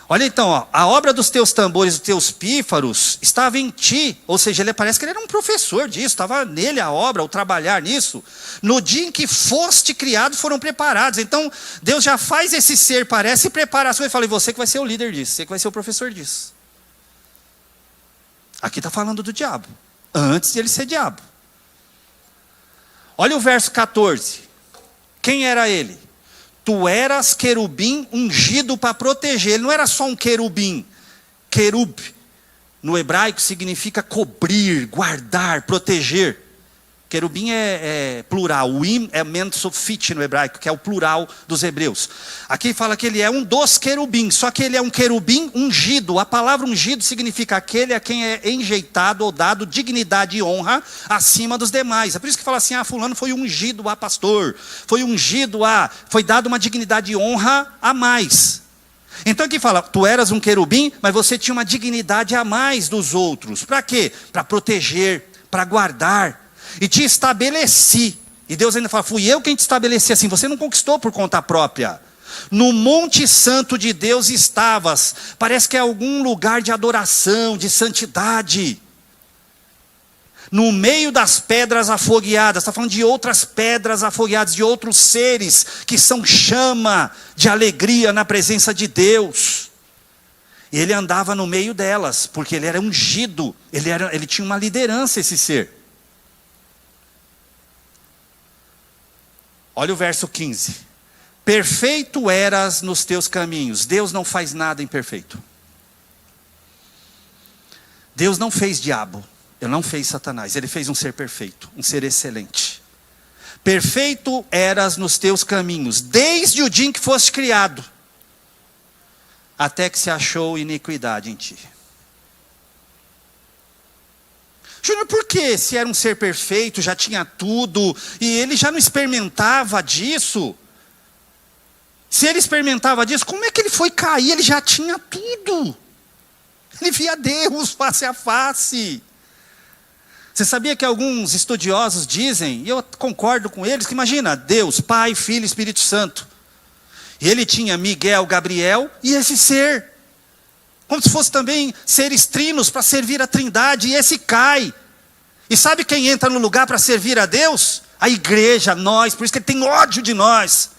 Olha então, ó, a obra dos teus tambores, dos teus pífaros, estava em ti. Ou seja, parece que ele era um professor disso, estava nele a obra, o trabalhar nisso. No dia em que foste criado, foram preparados. Então, Deus já faz esse ser, parece, e prepara a sua. E fala, e você que vai ser o líder disso, você que vai ser o professor disso. Aqui está falando do diabo, antes de ele ser diabo. Olha o verso 14. Quem era ele? Tu eras querubim ungido para proteger. Ele não era só um querubim. Querub, no hebraico, significa cobrir, guardar, proteger. Querubim é plural. O im é mensofit no hebraico, que é o plural dos hebreus. Aqui fala que ele é um dos querubins, só que ele é um querubim ungido. A palavra ungido significa aquele a quem é enjeitado ou dado dignidade e honra acima dos demais. É por isso que fala assim, fulano foi ungido a pastor, foi dado uma dignidade e honra a mais. Então aqui fala, tu eras um querubim, mas você tinha uma dignidade a mais dos outros. Para quê? Para proteger, para guardar. E te estabeleci. E Deus ainda fala, fui eu quem te estabeleci assim. Você não conquistou por conta própria. No monte santo de Deus estavas. Parece que é algum lugar de adoração, de santidade. No meio das pedras afogueadas. Está falando de outras pedras afogueadas, de outros seres que são chama de alegria na presença de Deus. E ele andava no meio delas, porque ele era ungido. Ele tinha uma liderança, esse ser. Olha o verso 15. Perfeito eras nos teus caminhos. Deus não faz nada imperfeito. Deus não fez diabo. Ele não fez Satanás. Ele fez um ser perfeito. Um ser excelente. Perfeito eras nos teus caminhos. Desde o dia em que foste criado. Até que se achou iniquidade em ti. Júnior, por que se era um ser perfeito, já tinha tudo, e ele já não experimentava disso? Se ele experimentava disso, como é que ele foi cair? Ele já tinha tudo. Ele via Deus face a face. Você sabia que alguns estudiosos dizem, e eu concordo com eles, que imagina, Deus, Pai, Filho e Espírito Santo. E ele tinha Miguel, Gabriel e esse ser. Como se fosse também seres trinos para servir a Trindade, e esse cai. E sabe quem entra no lugar para servir a Deus? A igreja, nós. Por isso que ele tem ódio de nós.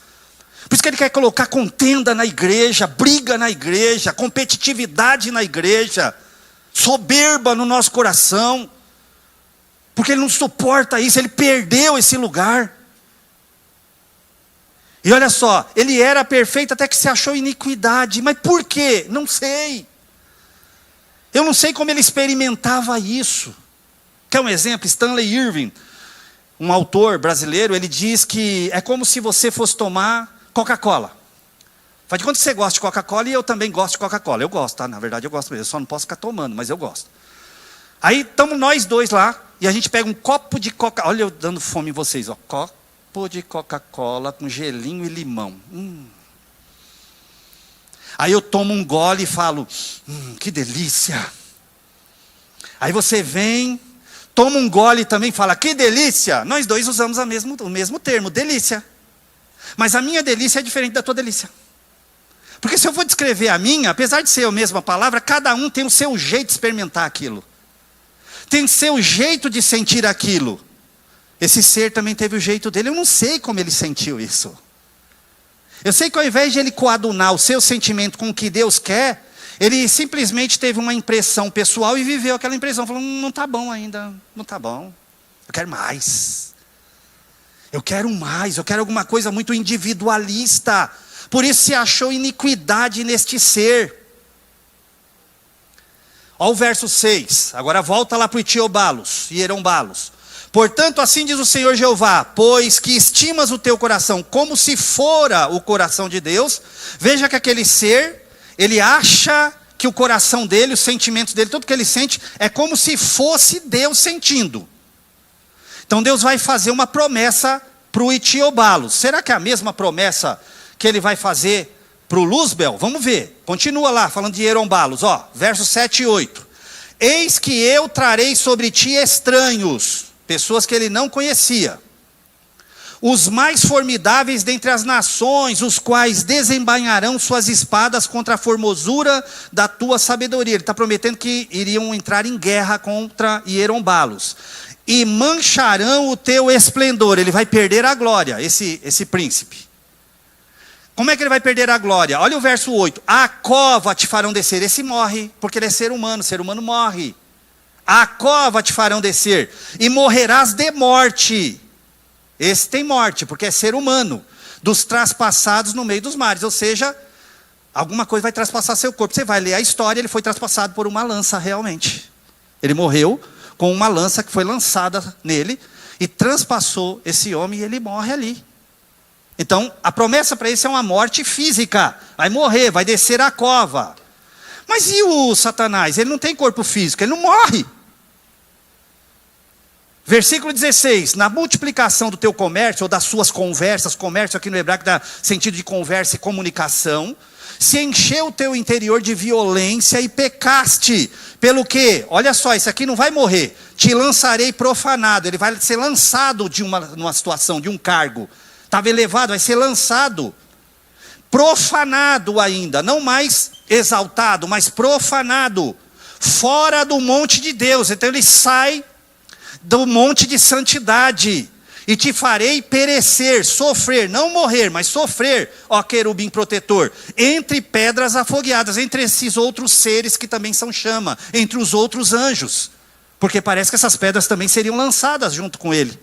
Por isso que ele quer colocar contenda na igreja, briga na igreja, competitividade na igreja, soberba no nosso coração. Porque ele não suporta isso, ele perdeu esse lugar. E olha só, ele era perfeito até que se achou iniquidade. Mas por quê? Não sei. Eu não sei como ele experimentava isso. Quer um exemplo? Stanley Irving, um autor brasileiro, ele diz que é como se você fosse tomar Coca-Cola. Faz de conta que você gosta de Coca-Cola e eu também gosto de Coca-Cola. Eu gosto, tá? Na verdade eu gosto mesmo, eu só não posso ficar tomando, mas eu gosto. Aí estamos nós dois lá, e a gente pega um copo de Coca-Cola. Olha eu dando fome em vocês, ó. Copo de Coca-Cola com gelinho e limão. Aí eu tomo um gole e falo, que delícia. Aí você vem, toma um gole também e fala, que delícia. Nós dois usamos o mesmo termo, delícia. Mas a minha delícia é diferente da tua delícia. Porque se eu for descrever a minha, apesar de ser a mesma palavra, cada um tem o seu jeito de experimentar aquilo. Tem o seu jeito de sentir aquilo. Esse ser também teve o jeito dele, eu não sei como ele sentiu isso. Eu sei que ao invés de ele coadunar o seu sentimento com o que Deus quer, ele simplesmente teve uma impressão pessoal e viveu aquela impressão. Falou, não está bom ainda, não está bom. Eu quero mais. Eu quero mais, eu quero alguma coisa muito individualista. Por isso se achou iniquidade neste ser. Olha o verso 6. Agora volta lá para o Itiobalos, Hierombalos. Portanto, assim diz o Senhor Jeová, pois que estimas o teu coração como se fora o coração de Deus, veja que aquele ser, ele acha que o coração dele, os sentimentos dele, tudo que ele sente, é como se fosse Deus sentindo. Então Deus vai fazer uma promessa para o Itiobalos. Será que é a mesma promessa que ele vai fazer para o Luzbel? Vamos ver. Continua lá, falando de Hierombalos, ó, versos 7 e 8. Eis que eu trarei sobre ti estranhos, pessoas que ele não conhecia, os mais formidáveis dentre as nações, os quais desembainharão suas espadas contra a formosura da tua sabedoria. Ele está prometendo que iriam entrar em guerra contra Hierombalos. E mancharão o teu esplendor. Ele vai perder a glória, esse príncipe. Como é que ele vai perder a glória? Olha o verso 8. A cova te farão descer. Esse morre, porque ele é ser humano morre. A cova te farão descer, e morrerás de morte. Esse tem morte, porque é ser humano. Dos traspassados no meio dos mares. Ou seja, alguma coisa vai traspassar seu corpo. Você vai ler a história, ele foi traspassado por uma lança realmente. Ele morreu com uma lança que foi lançada nele, e transpassou esse homem, e ele morre ali. Então, a promessa para esse é uma morte física. Vai morrer, vai descer a cova. Mas e o Satanás? Ele não tem corpo físico, ele não morre. Versículo 16. Na multiplicação do teu comércio, ou das suas conversas, comércio aqui no hebraico dá sentido de conversa e comunicação, se encheu o teu interior de violência e pecaste. Pelo que, olha só, isso aqui não vai morrer. Te lançarei profanado. Ele vai ser lançado numa situação, de um cargo. Estava elevado, vai ser lançado. Profanado ainda, não mais exaltado, mas profanado, fora do monte de Deus. Então ele sai do monte de santidade, e te farei perecer, sofrer, não morrer, mas sofrer, ó querubim protetor, entre pedras afogueadas, entre esses outros seres que também são chama, entre os outros anjos, porque parece que essas pedras também seriam lançadas junto com ele.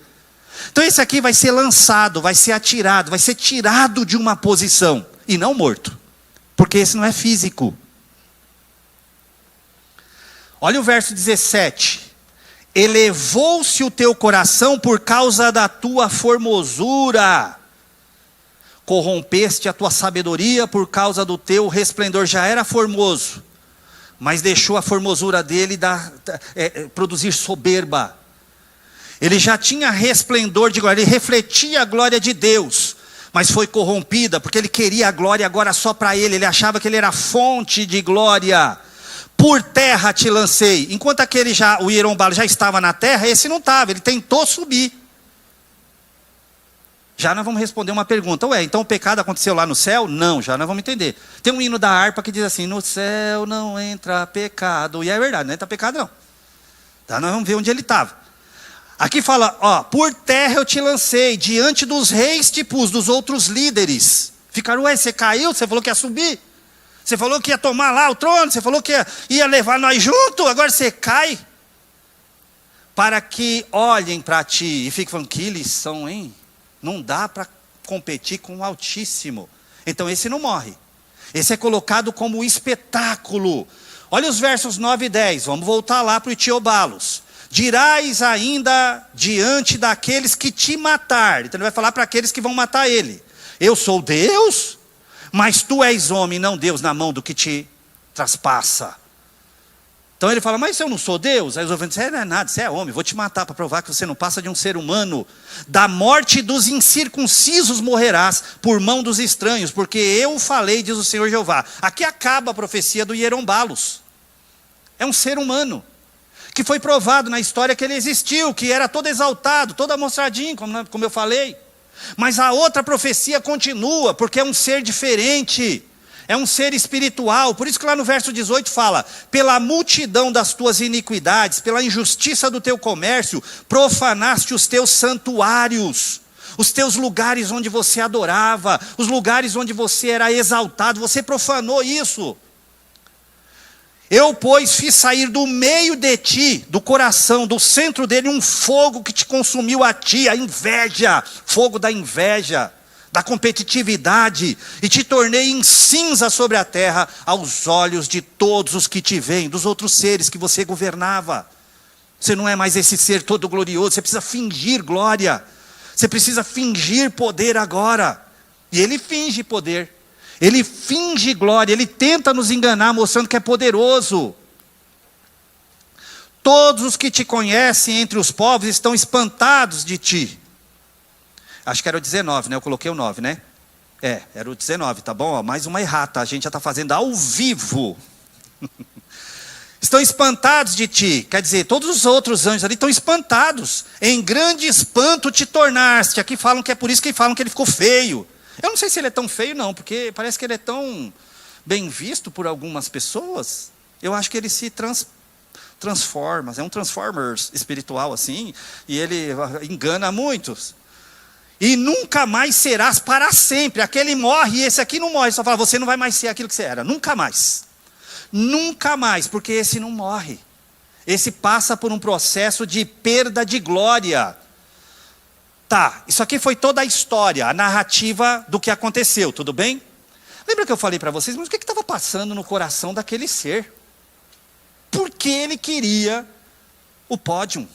Então esse aqui vai ser lançado, vai ser atirado, vai ser tirado de uma posição, e não morto, porque esse não é físico. Olha o verso 17. Elevou-se o teu coração por causa da tua formosura, corrompeste a tua sabedoria por causa do teu resplendor. Já era formoso, mas deixou a formosura dele produzir soberba. Ele já tinha resplendor de glória, ele refletia a glória de Deus, mas foi corrompida, porque ele queria a glória agora só para ele. Ele achava que ele era fonte de glória. Por terra te lancei. Enquanto o Hierombalo já estava na terra, esse não estava, ele tentou subir. Já nós vamos responder uma pergunta. Ué, então o pecado aconteceu lá no céu? Não, já nós vamos entender. Tem um hino da harpa que diz assim, no céu não entra pecado. E é verdade, não entra pecado não. Tá, nós vamos ver onde ele estava. Aqui fala, ó, por terra eu te lancei, diante dos reis te pus, dos outros líderes. Ficaram, ué, você caiu? Você falou que ia subir? Você falou que ia tomar lá o trono? Você falou que ia levar nós junto? Agora você cai? Para que olhem para ti e fiquem falando, que lição, hein? Não dá para competir com o Altíssimo. Então esse não morre. Esse é colocado como espetáculo. Olha os versos 9 e 10. Vamos voltar lá para o Itiobalos. Dirás ainda diante daqueles que te matar. Então ele vai falar para aqueles que vão matar ele. Eu sou Deus? Mas tu és homem, não Deus, na mão do que te traspassa. Então ele fala, mas eu não sou Deus? Aí os ouvintes dizem, não é nada, você é homem, vou te matar para provar que você não passa de um ser humano. Da morte dos incircuncisos morrerás, por mão dos estranhos, porque eu falei, diz o Senhor Jeová. Aqui acaba a profecia do Hierombalos. É um ser humano, que foi provado na história que ele existiu, que era todo exaltado, todo amostradinho, como eu falei. Mas a outra profecia continua, porque é um ser diferente. É um ser espiritual, por isso que lá no verso 18 fala, pela multidão das tuas iniquidades, pela injustiça do teu comércio, profanaste os teus santuários, os teus lugares onde você adorava, os lugares onde você era exaltado, você profanou isso. Eu, pois, fiz sair do meio de ti, do coração, do centro dele, um fogo que te consumiu a ti, a inveja, fogo da inveja, da competitividade, e te tornei em cinza sobre a terra, aos olhos de todos os que te veem, dos outros seres que você governava. Você não é mais esse ser todo glorioso, você precisa fingir glória, você precisa fingir poder agora. E ele finge poder, ele finge glória, ele tenta nos enganar, mostrando que é poderoso. Todos os que te conhecem entre os povos estão espantados de ti. Acho que era o 19, né? Eu coloquei o 9, né? Era o 19, tá bom? Mais uma errata, a gente já está fazendo ao vivo. Estão espantados de ti. Quer dizer, todos os outros anjos ali estão espantados. Em grande espanto te tornaste. Aqui falam que é por isso que falam que ele ficou feio. Eu não sei se ele é tão feio não, porque parece que ele é tão bem visto por algumas pessoas. Eu acho que ele se transforma. É um Transformers espiritual assim. E ele engana muitos. E nunca mais serás para sempre. Aquele morre e esse aqui não morre. Só fala, você não vai mais ser aquilo que você era. Nunca mais. Nunca mais, porque esse não morre. Esse passa por um processo de perda de glória. Tá, isso aqui foi toda a história, a narrativa do que aconteceu, tudo bem? Lembra que eu falei para vocês, mas o que estava passando no coração daquele ser? Porque ele queria o pódio.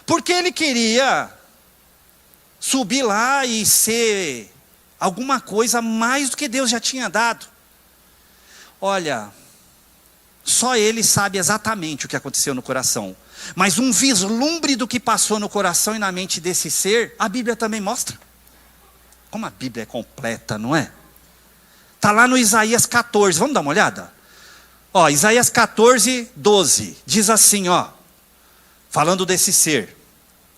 Porque ele queria subir lá e ser alguma coisa mais do que Deus já tinha dado. Olha, só ele sabe exatamente o que aconteceu no coração. Mas um vislumbre do que passou no coração e na mente desse ser, a Bíblia também mostra. Como a Bíblia é completa, não é? Está lá no Isaías 14, vamos dar uma olhada? Ó, Isaías 14, 12, diz assim, ó, falando desse ser.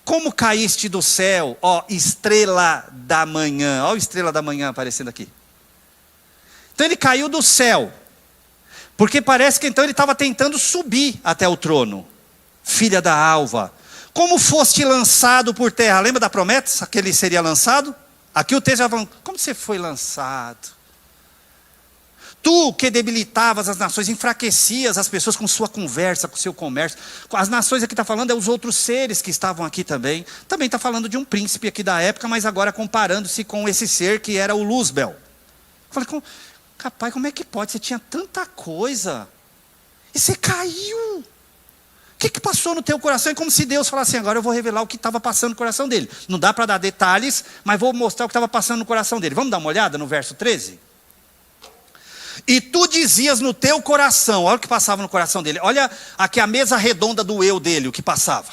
Como caíste do céu, ó estrela da manhã. Ó a estrela da manhã aparecendo aqui. Então ele caiu do céu. Porque parece que então ele estava tentando subir até o trono. Filha da alva. Como foste lançado por terra. Lembra da promessa que ele seria lançado? Aqui o texto já fala, como você foi lançado? Tu que debilitavas as nações, enfraquecias as pessoas com sua conversa, com seu comércio. As nações aqui está falando, é os outros seres que estavam aqui também. Também está falando de um príncipe aqui da época, mas agora comparando-se com esse ser que era o Luzbel. Eu falei, rapaz, como é que pode? Você tinha tanta coisa. E você caiu. O que passou no teu coração? É como se Deus falasse assim, agora eu vou revelar o que estava passando no coração dele. Não dá para dar detalhes, mas vou mostrar o que estava passando no coração dele. Vamos dar uma olhada no verso 13? E tu dizias no teu coração, olha o que passava no coração dele. Olha aqui a mesa redonda do eu dele, o que passava.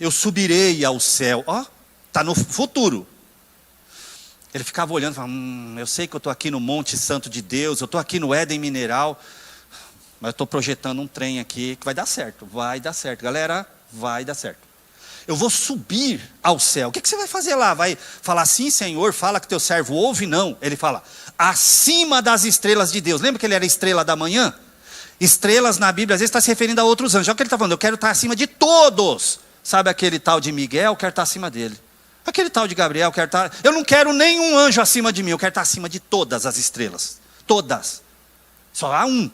Eu subirei ao céu. Ó, está no futuro. Ele ficava olhando e falava, eu sei que eu estou aqui no Monte Santo de Deus, eu estou aqui no Éden Mineral, mas eu estou projetando um trem aqui que vai dar certo. Vai dar certo, galera, vai dar certo. Eu vou subir ao céu. O que você vai fazer lá? Vai falar assim, Senhor, fala que teu servo ouve? Não. Ele fala, acima das estrelas de Deus. Lembra que ele era estrela da manhã? Estrelas na Bíblia, às vezes está se referindo a outros anjos. Olha o que ele está falando, eu quero estar acima de todos. Sabe aquele tal de Miguel? Eu quero estar acima dele. Aquele tal de Gabriel, eu quero estar... Eu não quero nenhum anjo acima de mim, eu quero estar acima de todas as estrelas. Todas. Só há um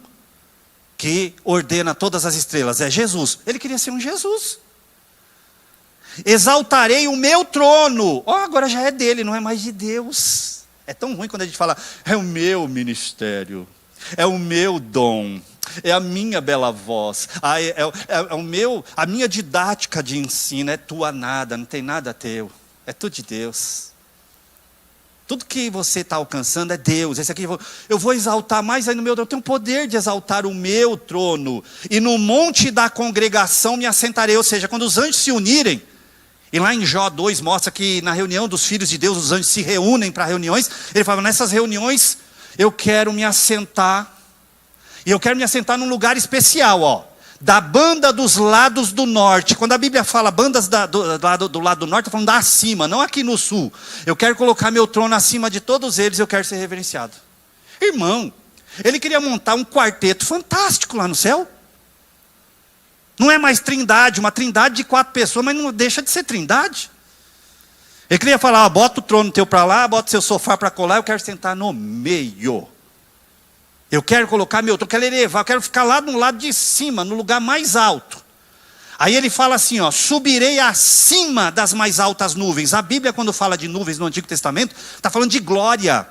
que ordena todas as estrelas, é Jesus. Ele queria ser um Jesus. Exaltarei o meu trono. Agora já é dele, não é mais de Deus. É tão ruim quando a gente fala, é o meu ministério, é o meu dom, é a minha bela voz, a minha didática de ensino, é tua nada, não tem nada teu, é tudo de Deus. Tudo que você está alcançando é Deus. Esse aqui eu vou exaltar mais aí no meu Deus. Eu tenho o poder de exaltar o meu trono. E no monte da congregação me assentarei. Ou seja, quando os anjos se unirem, e lá em Jó 2 mostra que na reunião dos filhos de Deus, os anjos se reúnem para reuniões. Ele fala, nessas reuniões eu quero me assentar. E eu quero me assentar num lugar especial, ó. Da banda dos lados do norte. Quando a Bíblia fala bandas do lado do norte, está falando da acima, não aqui no sul. Eu quero colocar meu trono acima de todos eles, eu quero ser reverenciado. Irmão, ele queria montar um quarteto fantástico lá no céu. Não é mais trindade, uma trindade de 4 pessoas, mas não deixa de ser trindade. Ele queria falar, ó, bota o trono teu para lá, bota o seu sofá para colar, eu quero sentar no meio. Eu quero colocar meu trono, eu quero elevar, eu quero ficar lá no lado de cima, no lugar mais alto. Aí ele fala assim, ó, subirei acima das mais altas nuvens. A Bíblia, quando fala de nuvens no Antigo Testamento, está falando de glória.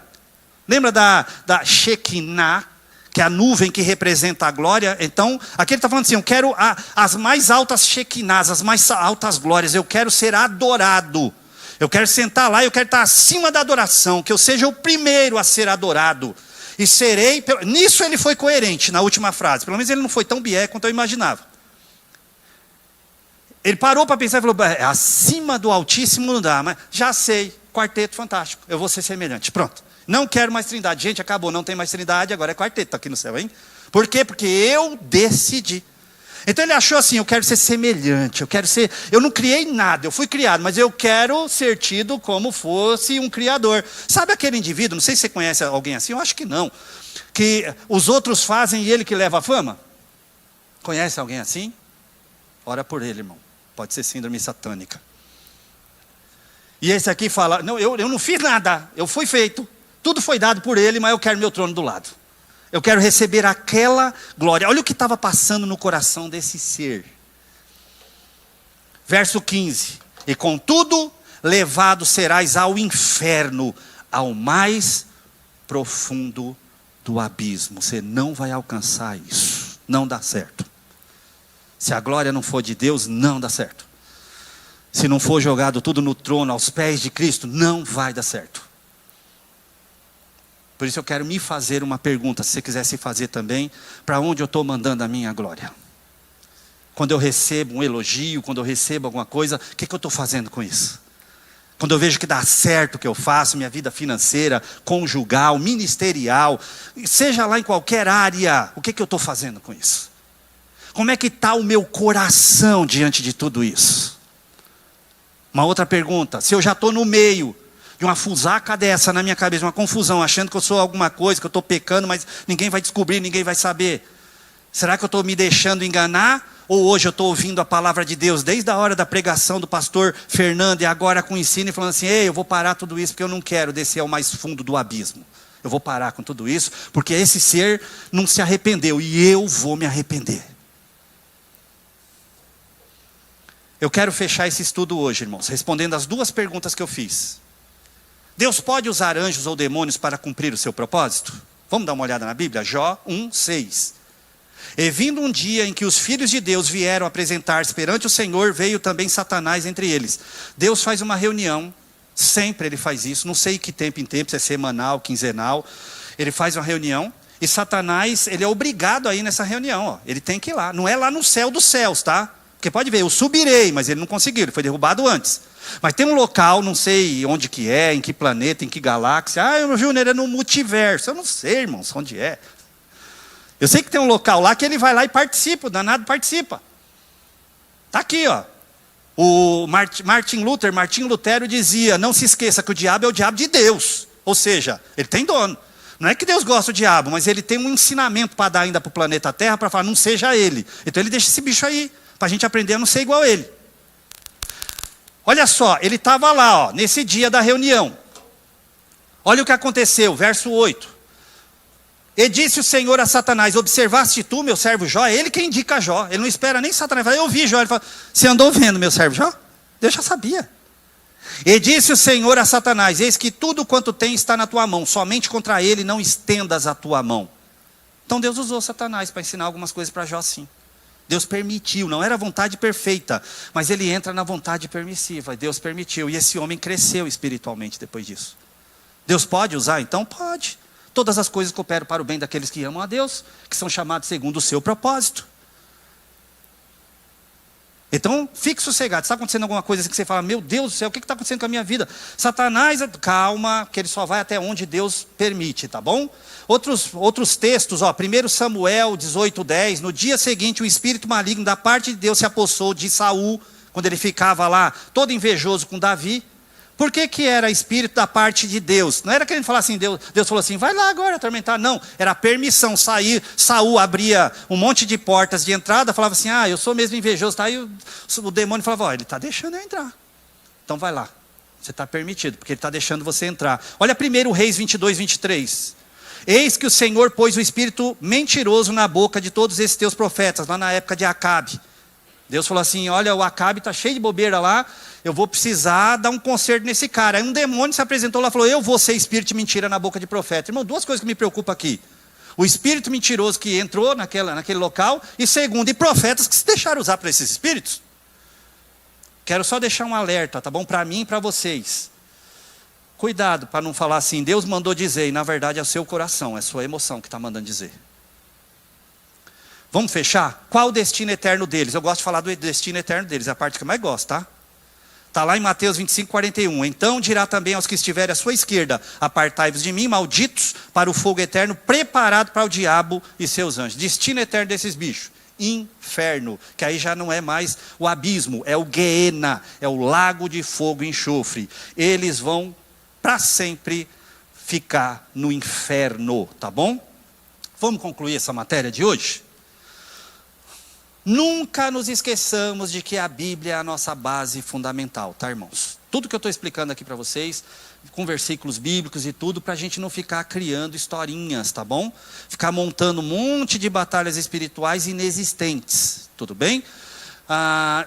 Lembra da Shekinah, que é a nuvem que representa a glória? Então, aqui ele está falando assim, eu quero as mais altas Shekinahs, as mais altas glórias, eu quero ser adorado. Eu quero sentar lá, eu quero estar acima da adoração, que eu seja o primeiro a ser adorado. E serei... Nisso ele foi coerente, na última frase. Pelo menos ele não foi tão bié quanto eu imaginava. Ele parou para pensar e falou, acima do Altíssimo não dá, mas já sei, quarteto fantástico, eu vou ser semelhante, pronto. Não quero mais trindade. Gente, acabou, não tem mais trindade, agora é quarteto, está aqui no céu, hein? Por quê? Porque eu decidi. Então ele achou assim, eu quero ser semelhante, eu não criei nada, eu fui criado, mas eu quero ser tido como fosse um criador. Sabe aquele indivíduo, não sei se você conhece alguém assim, eu acho que não, que os outros fazem e ele que leva a fama? Conhece alguém assim? Ora por ele, irmão, pode ser síndrome satânica. E esse aqui fala, não, eu não fiz nada, eu fui feito, tudo foi dado por ele, mas eu quero meu trono do lado. Eu quero receber aquela glória. Olha o que estava passando no coração desse ser. Verso 15. E contudo, levado serás ao inferno, ao mais profundo do abismo. Você não vai alcançar isso. Não dá certo. Se a glória não for de Deus, não dá certo. Se não for jogado tudo no trono, aos pés de Cristo, não vai dar certo. Por isso eu quero me fazer uma pergunta, se você quiser se fazer também, para onde eu estou mandando a minha glória? Quando eu recebo um elogio, quando eu recebo alguma coisa, o que eu estou fazendo com isso? Quando eu vejo que dá certo o que eu faço, minha vida financeira, conjugal, ministerial, seja lá em qualquer área, o que eu estou fazendo com isso? Como é que está o meu coração diante de tudo isso? Uma outra pergunta, se eu já estou no meio de uma fusaca dessa na minha cabeça, uma confusão, achando que eu sou alguma coisa, que eu estou pecando, mas ninguém vai descobrir, ninguém vai saber. Será que eu estou me deixando enganar? Ou hoje eu estou ouvindo a palavra de Deus, desde a hora da pregação do pastor Fernando, e agora com o ensino, e falando assim, ei, eu vou parar tudo isso, porque eu não quero descer ao mais fundo do abismo. Eu vou parar com tudo isso, porque esse ser não se arrependeu, e eu vou me arrepender. Eu quero fechar esse estudo hoje, irmãos, respondendo as 2 perguntas que eu fiz. Deus pode usar anjos ou demônios para cumprir o seu propósito? Vamos dar uma olhada na Bíblia? Jó 1:6. E vindo um dia em que os filhos de Deus vieram apresentar-se perante o Senhor, veio também Satanás entre eles. Deus faz uma reunião, sempre ele faz isso, não sei que tempo em tempo, se é semanal, quinzenal. Ele faz uma reunião e Satanás, ele é obrigado a ir nessa reunião, ó. Ele tem que ir lá, não é lá no céu dos céus, tá? Porque pode ver, eu subirei, mas ele não conseguiu, ele foi derrubado antes. Mas tem um local, não sei onde que é, em que planeta, em que galáxia. Ah, Júnior, é no multiverso. Eu não sei, irmãos, onde é. Eu sei que tem um local lá que ele vai lá e participa, o danado participa. Está aqui, ó. O Martin Lutero dizia, não se esqueça que o diabo é o diabo de Deus. Ou seja, ele tem dono. Não é que Deus gosta do diabo, mas ele tem um ensinamento para dar ainda para o planeta Terra, para falar, não seja ele. Então ele deixa esse bicho aí, para a gente aprender a não ser igual a ele. Olha só, ele estava lá, ó, nesse dia da reunião. Olha o que aconteceu, verso 8. E disse o Senhor a Satanás, observaste tu, meu servo Jó? É ele quem indica Jó, ele não espera nem Satanás. Ele fala, eu vi Jó, ele fala, você andou vendo meu servo Jó? Deus já sabia. E disse o Senhor a Satanás, eis que tudo quanto tem está na tua mão, somente contra ele não estendas a tua mão. Então Deus usou Satanás para ensinar algumas coisas para Jó, sim. Deus permitiu, não era vontade perfeita, mas ele entra na vontade permissiva, Deus permitiu, e esse homem cresceu espiritualmente depois disso. Deus pode usar? Então pode. Todas as coisas cooperam para o bem daqueles que amam a Deus, que são chamados segundo o seu propósito. Então, fique sossegado. Está acontecendo alguma coisa assim que você fala, meu Deus do céu, o que está acontecendo com a minha vida? Satanás, calma, que ele só vai até onde Deus permite, tá bom? Outros textos, 1 Samuel 18:10, no dia seguinte o espírito maligno da parte de Deus se apossou de Saul, quando ele ficava lá todo invejoso com Davi. Por que era espírito da parte de Deus? Não era querendo falar assim, Deus falou assim, vai lá agora atormentar. Não, era a permissão, sair. Saul abria um monte de portas de entrada, falava assim, eu sou mesmo invejoso. Tá? Aí o demônio falava, ele está deixando eu entrar. Então vai lá, você está permitido, porque ele está deixando você entrar. Olha 1 Reis 22:23. Eis que o Senhor pôs o espírito mentiroso na boca de todos esses teus profetas, lá na época de Acabe. Deus falou assim, olha, o Acabe está cheio de bobeira lá, eu vou precisar dar um conserto nesse cara. Aí um demônio se apresentou lá e falou, eu vou ser espírito de mentira na boca de profeta. Irmão, duas coisas que me preocupam aqui. O espírito mentiroso que entrou naquele local, e segundo, e profetas que se deixaram usar para esses espíritos. Quero só deixar um alerta, tá bom? Para mim e para vocês. Cuidado para não falar assim, Deus mandou dizer, e na verdade é o seu coração, é a sua emoção que está mandando dizer. Vamos fechar? Qual o destino eterno deles? Eu gosto de falar do destino eterno deles, é a parte que eu mais gosto, tá? Está lá em Mateus 25:41. Então dirá também aos que estiverem à sua esquerda, apartai-vos de mim, malditos, para o fogo eterno, preparado para o diabo e seus anjos. Destino eterno desses bichos. Inferno, que aí já não é mais o abismo, é o Guiena, é o lago de fogo e enxofre. Eles vão para sempre ficar no inferno, tá bom? Vamos concluir essa matéria de hoje? Nunca nos esqueçamos de que a Bíblia é a nossa base fundamental, tá, irmãos? Tudo que eu estou explicando aqui para vocês, com versículos bíblicos e tudo, para a gente não ficar criando historinhas, tá bom? Ficar montando um monte de batalhas espirituais inexistentes, tudo bem?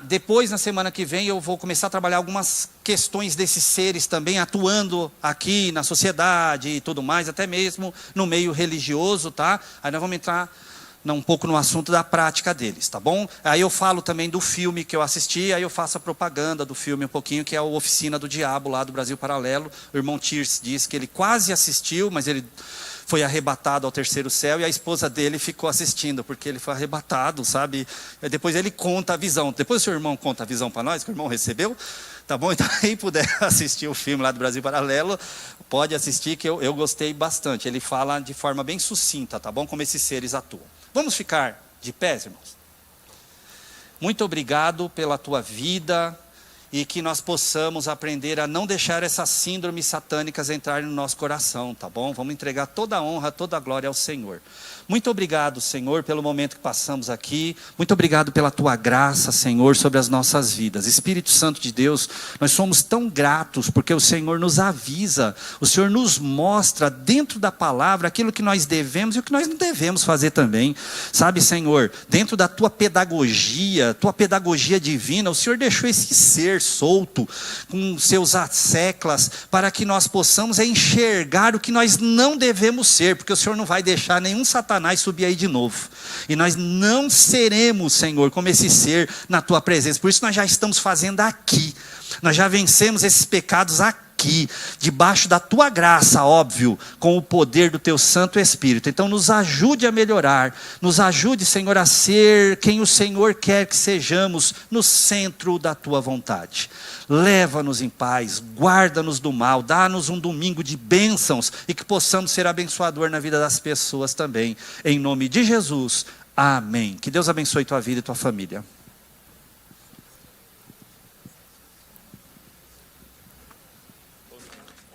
Depois, na semana que vem, eu vou começar a trabalhar algumas questões desses seres também, atuando aqui na sociedade e tudo mais, até mesmo no meio religioso, tá? Aí nós vamos entrar um pouco no assunto da prática deles, tá bom? Aí eu falo também do filme que eu assisti, aí eu faço a propaganda do filme um pouquinho, que é o Oficina do Diabo, lá do Brasil Paralelo. O irmão Tirce disse que ele quase assistiu, mas ele foi arrebatado ao terceiro céu, e a esposa dele ficou assistindo, porque ele foi arrebatado, sabe? E depois ele conta a visão. Depois o seu irmão conta a visão para nós, que o irmão recebeu, tá bom? Então quem puder assistir o filme lá do Brasil Paralelo, pode assistir, que eu gostei bastante. Ele fala de forma bem sucinta, tá bom? Como esses seres atuam. Vamos ficar de pés, irmãos? Muito obrigado pela tua vida, e que nós possamos aprender a não deixar essas síndromes satânicas entrarem no nosso coração, tá bom? Vamos entregar toda a honra, toda a glória ao Senhor. Muito obrigado, Senhor, pelo momento que passamos aqui. Muito obrigado pela tua graça, Senhor, sobre as nossas vidas. Espírito Santo de Deus, nós somos tão gratos porque o Senhor nos avisa, o Senhor nos mostra dentro da palavra aquilo que nós devemos e o que nós não devemos fazer também. Sabe, Senhor, dentro da tua pedagogia divina, o Senhor deixou esse ser solto, com seus asseclas, para que nós possamos enxergar o que nós não devemos ser, porque o Senhor não vai deixar nenhum Satanás subir aí de novo, e nós não seremos, Senhor, como esse ser na tua presença. Por isso nós já estamos fazendo aqui, nós já vencemos esses pecados aqui, debaixo da tua graça, óbvio, com o poder do teu Santo Espírito. Então nos ajude a melhorar, nos ajude, Senhor, a ser quem o Senhor quer que sejamos, no centro da tua vontade. Leva-nos em paz, guarda-nos do mal, dá-nos um domingo de bênçãos, e que possamos ser abençoador na vida das pessoas também, em nome de Jesus, amém. Que Deus abençoe tua vida e tua família.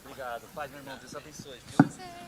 Obrigado, Pai, meu irmão, Deus abençoe.